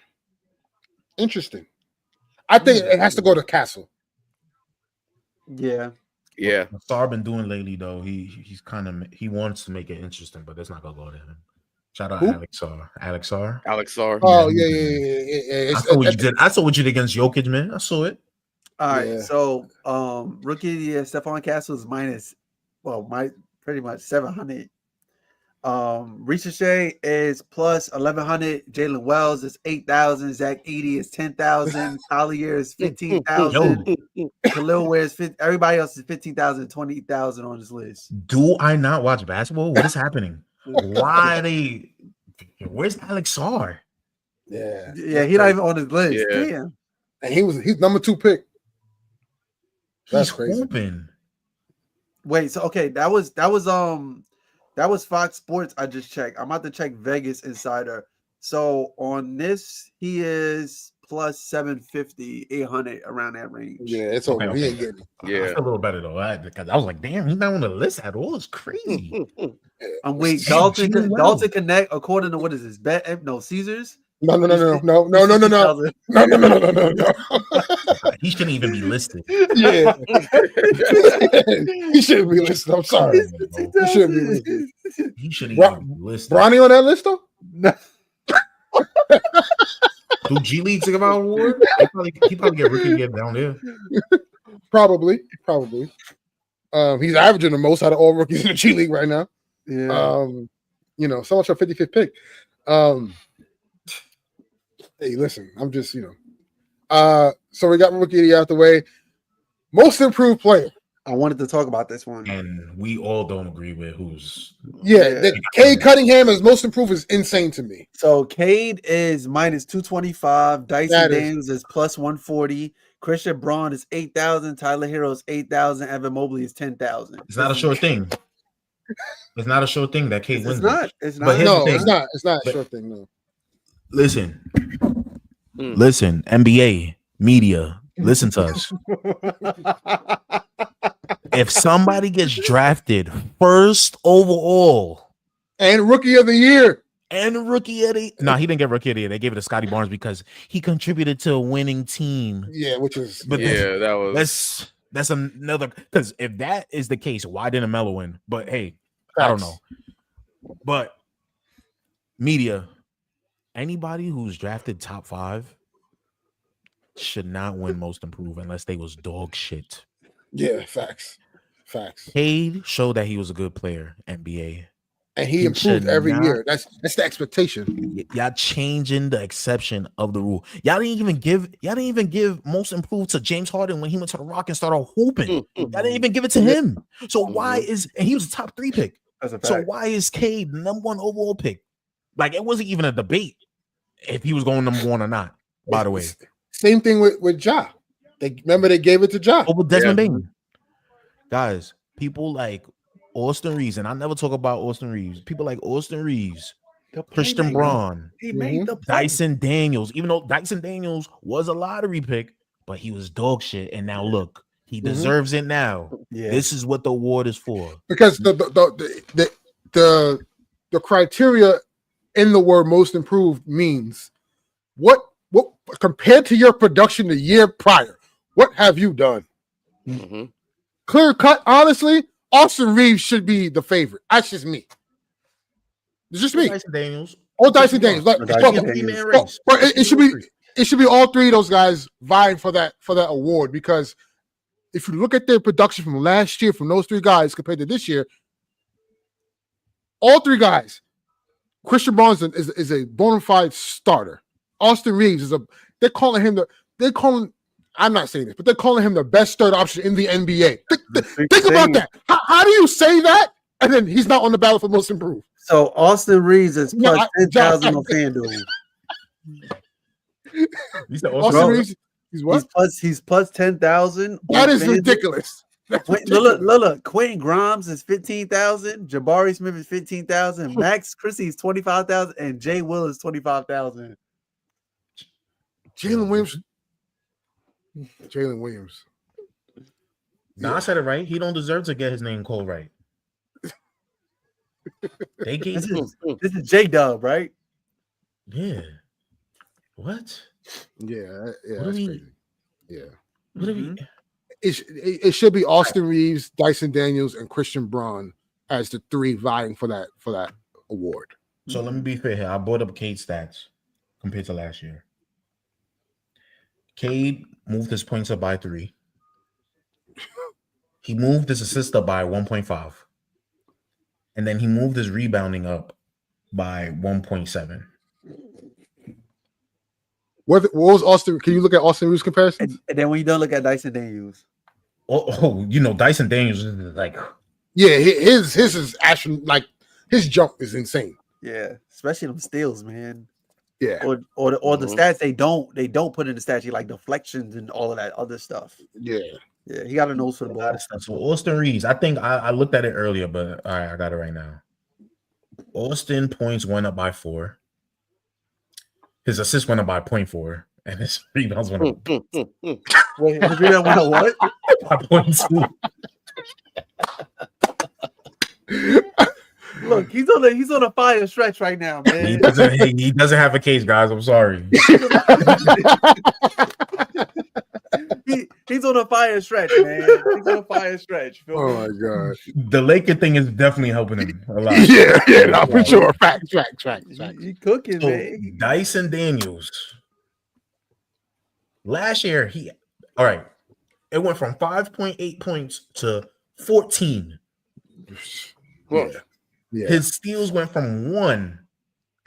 Interesting. I think it has to go to Castle. Yeah. Star been doing lately though. He wants to make it interesting, but that's not gonna go to him. Shout out Alex Sarr. Oh yeah. I saw what you did. I saw what you did against Jokic, man. I saw it. All right. So rookie of the year, Stephon Castle is pretty much 700. Ricochet is plus 1,100. Jalen Wells is 8,000. Zach Edey is 10,000. Collier is 15,000. Khalil Ware is 50. Everybody else is 15,000, 20,000 on this list. Do I not watch basketball? What is happening? Why are they? Where's Alex Sarr? Yeah, He's not even on his list. Yeah. Damn. and he's number 2 pick. That's He's crazy. hooping. Wait, so okay, that was Fox Sports. I just checked. I'm about to check Vegas Insider. So on this, he is plus 750, 800 around that range. Yeah, it's over. Okay. He ain't getting it. I feel a little better though, because I was like, damn, he's not on the list at all. It's crazy. Wait, Damn, Dalton Jalen Wells. Connect, according to what is this? Caesars? No. No. He shouldn't even be listed. Yeah, he shouldn't be listed. I'm sorry. He shouldn't be listed. He shouldn't even be listed. Bronny on that list though? Do G League take about an award? He probably get rookie year down there. Probably. He's averaging the most out of all rookies in the G League right now. Yeah. So much for 55th pick. Hey, listen, I'm just, so we got rookie out the way. Most improved player. I wanted to talk about this one. And we all don't agree with who's. Yeah. Cade Cunningham as most improved is insane to me. So Cade is minus 225. Dyson Daniels is plus 140. Christian Braun is 8,000. Tyler Hero is 8,000. Evan Mobley is 10,000. It's not a sure thing. It's not a sure thing that Cade wins. It's not. But here's the thing. It's not. It's not a sure thing. No. Listen, NBA media, listen to us. If somebody gets drafted first overall and rookie of the year, he didn't get rookie of the year. They gave it to Scotty Barnes because he contributed to a winning team. Yeah, which is that was that's another, because if that is the case, why didn't Melo win? But hey, I don't know. But media. Anybody who's drafted top 5 should not win most improved unless they was dog shit. Yeah, facts. Cade showed that he was a good player, NBA. And he improved every year. That's the expectation. Y'all changing the exception of the rule. Y'all didn't even give most improved to James Harden when he went to the Rock and started hooping. Y'all didn't even give it to him. So why and he was a top 3 pick. So why is Cade the number 1 overall pick? Like, it wasn't even a debate if he was going number 1 or not, by the way. Same thing with Ja. They gave it to Ja. Over Desmond Bain. Guys, people like Austin Reeves, and I never talk about Austin Reeves. People like Austin Reeves, Christian Braun, Dyson Daniels, even though Dyson Daniels was a lottery pick, but he was dog shit. And now look, he deserves it now. Yeah. This is what the award is for. Because the criteria in the word most improved means what compared to your production the year prior, what have you done? Clear cut, honestly, Austin Reeves should be the favorite. That's just me. It's just me. Dyson Daniels. Dyson Daniels. But it should be all 3 of those guys vying for that award, because if you look at their production from last year from those 3 guys compared to this year, all 3 guys, Christian Braun is a bona fide starter. Austin Reeves I'm not saying this, but they're calling him the best third option in the NBA. Think about that. How do you say that? And then he's not on the ballot for most improved. So Austin Reeves is plus 10,000 on FanDuel. Austin Reeves, he's what? He's plus 10,000. That is ridiculous. Look, Quentin Grimes is 15,000. Jabari Smith is 15,000. Max Christie is 25,000, and Jay Will is 25,000. Jalen Williams. No, I said it right. He don't deserve to get his name called right. This is J-Dub, right? Yeah. What? Yeah, that's crazy. Yeah. What we? It should be Austin Reeves, Dyson Daniels, and Christian Braun as the 3 vying for that award. So let me be fair here. I brought up Cade's stats compared to last year. Cade moved his points up by 3. He moved his assists up by 1.5. and then he moved his rebounding up by 1.7. What was Austin? Can you look at Austin Reeves comparisons? And then when you don't look at Dyson Daniels. Dyson Daniels is like, yeah, his is actually like his jump is insane. Yeah, especially them steals, man. Yeah, or the stats they don't put in the stat sheet, like deflections and all of that other stuff. Yeah, he got a nose for the ball. So Austin Reeves, I think I looked at it earlier, but all right, I got it right now. Austin points went up by 4. His assists went up by 0.4, and his rebounds went up. Wait, his rebound went up what? By 0.2. Look, he's on a fire stretch right now, man. He doesn't have a case, guys. I'm sorry. He's on a fire stretch, man. He's on a fire stretch. Oh my god, the Laker thing is definitely helping him a lot. Yeah, for sure. Facts. He cooking, man. Dyson Daniels. Last year, it went from 5.8 points to 14. Yeah. His steals went from 1.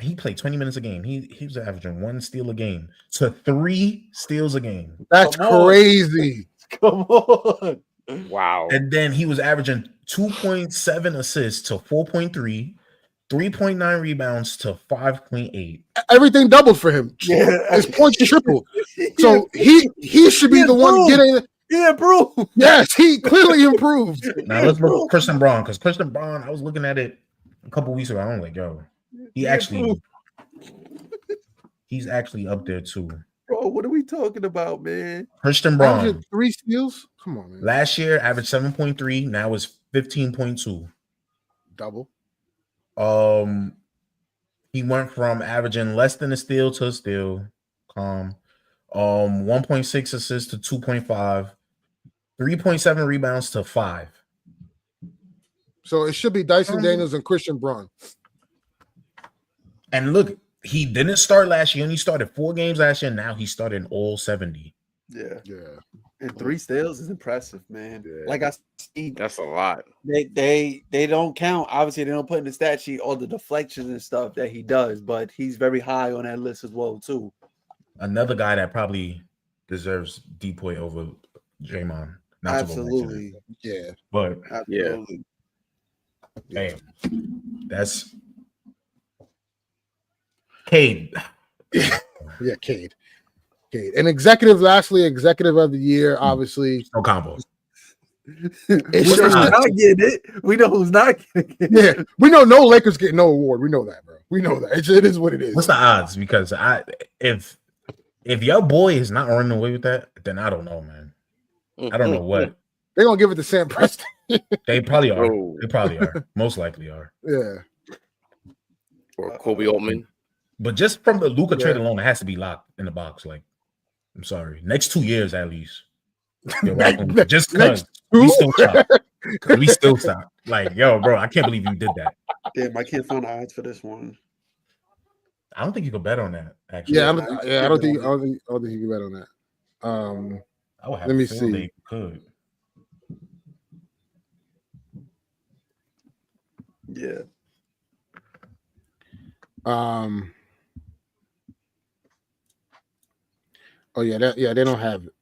He played 20 minutes a game. He was averaging 1 steal a game to 3 steals a game. That's crazy. Come on. Wow. And then he was averaging 2.7 assists to 4.3, 3.9 rebounds to 5.8. Everything doubled for him. Yeah. His points tripled. So he should be the one getting. He improved. Yes, he clearly improved. Now let's look at Christian Braun, because Christian Braun, I was looking at it a couple weeks ago. I'm like, yo, he's actually up there too. Bro, what are we talking about, man? Christian Braun, 3 steals. Come on, man. last year averaged 7.3. Now it's 15.2. Double. He went from averaging less than a steal to a steal. 1.6 assists to 2.5, 3.7 rebounds to 5. So it should be Dyson Daniels and Christian Braun. And look, he didn't start last year. He only started 4 games last year. Now he started in all 70. Yeah. And 3 Mm-hmm. steals is impressive, man. Yeah. Like I see, That's a lot. they don't count. Obviously, they don't put in the stat sheet all the deflections and stuff that he does, but he's very high on that list as well, too. Another guy that probably deserves Depoy over Draymond. Absolutely. Yeah. But Absolutely. hey, that's Cade. Yeah, Cade. And lastly, executive of the year, obviously. No combo. It's Who's not getting it? We know who's not getting it. Yeah, we know no Lakers get no award. We know that, bro. We know that. It is what it is. What's the odds? Because if your boy is not running away with that, then I don't know, man. I don't know what. They're gonna give it to Sam Preston. They probably are. Oh. They probably are. Most likely are. Yeah. Or Kobe Altman. But just from the Luka trade alone, it has to be locked in the box. Like, I'm sorry. Next 2 years at least. Just because we still stop. We still stop. Like, yo, bro, I can't believe you did that. Damn, I can't find the odds for this one. I don't think you could bet on that, actually. Yeah, I don't think you can bet on that. I would have let me feel see. they could. Yeah. Oh yeah, they don't have it.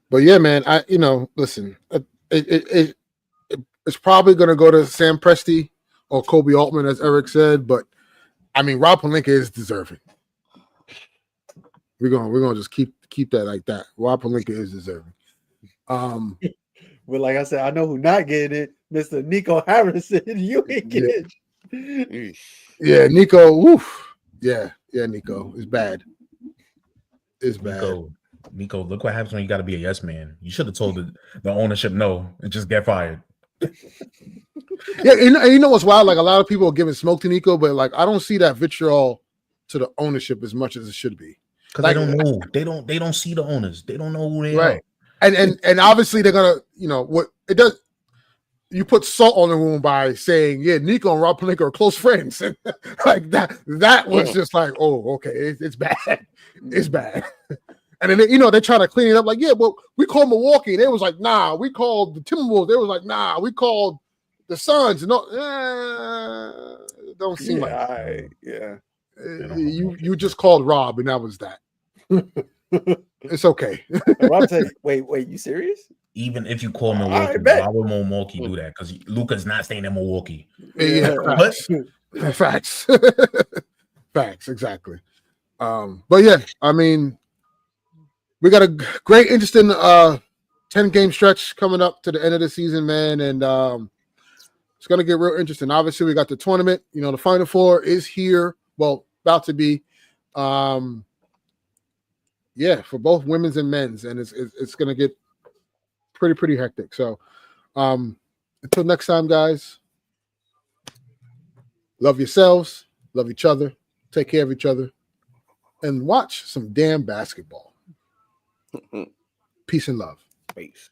But yeah, man, listen, it's probably gonna go to Sam Presti or Kobe Altman, as Eric said, but I mean Rob Pelinka is deserving. We're gonna just keep that like that. Rob Pelinka is deserving. But like I said, I know who not getting it, Mr. Nico Harrison. You ain't getting it. Yeah, Nico. Woof. Yeah, Nico. It's bad. It's bad. Nico, look what happens when you got to be a yes man. You should have told the ownership no and just get fired. Yeah, you know what's wild? Like a lot of people are giving smoke to Nico, but like I don't see that vitriol to the ownership as much as it should be. Because they don't know. They don't see the owners. They don't know who they are. Right. And obviously they're gonna, what it does. You put salt on the wound by saying, yeah, Nico and Rob Pelinka are close friends. And like that was just like, oh, okay, it's bad. It's bad. And then, they're trying to clean it up. Like, yeah, well, we called Milwaukee. They was like, nah. We called the Timberwolves. They was like, nah. We called the Suns. No, it don't seem like you just called Rob, and that was that. It's okay. Rob said, wait, you serious? Even if you call Milwaukee, why would Milwaukee do that? Because Luka's not staying in Milwaukee. Yeah, facts. Facts, exactly. But yeah, I mean, we got a great, interesting 10-game stretch coming up to the end of the season, man, and it's gonna get real interesting. Obviously, we got the tournament. The Final Four is here. Well, about to be. Yeah, for both women's and men's, and it's gonna get pretty hectic. So, until next time, guys. Love yourselves, love each other, take care of each other, and watch some damn basketball. Peace and love. Peace.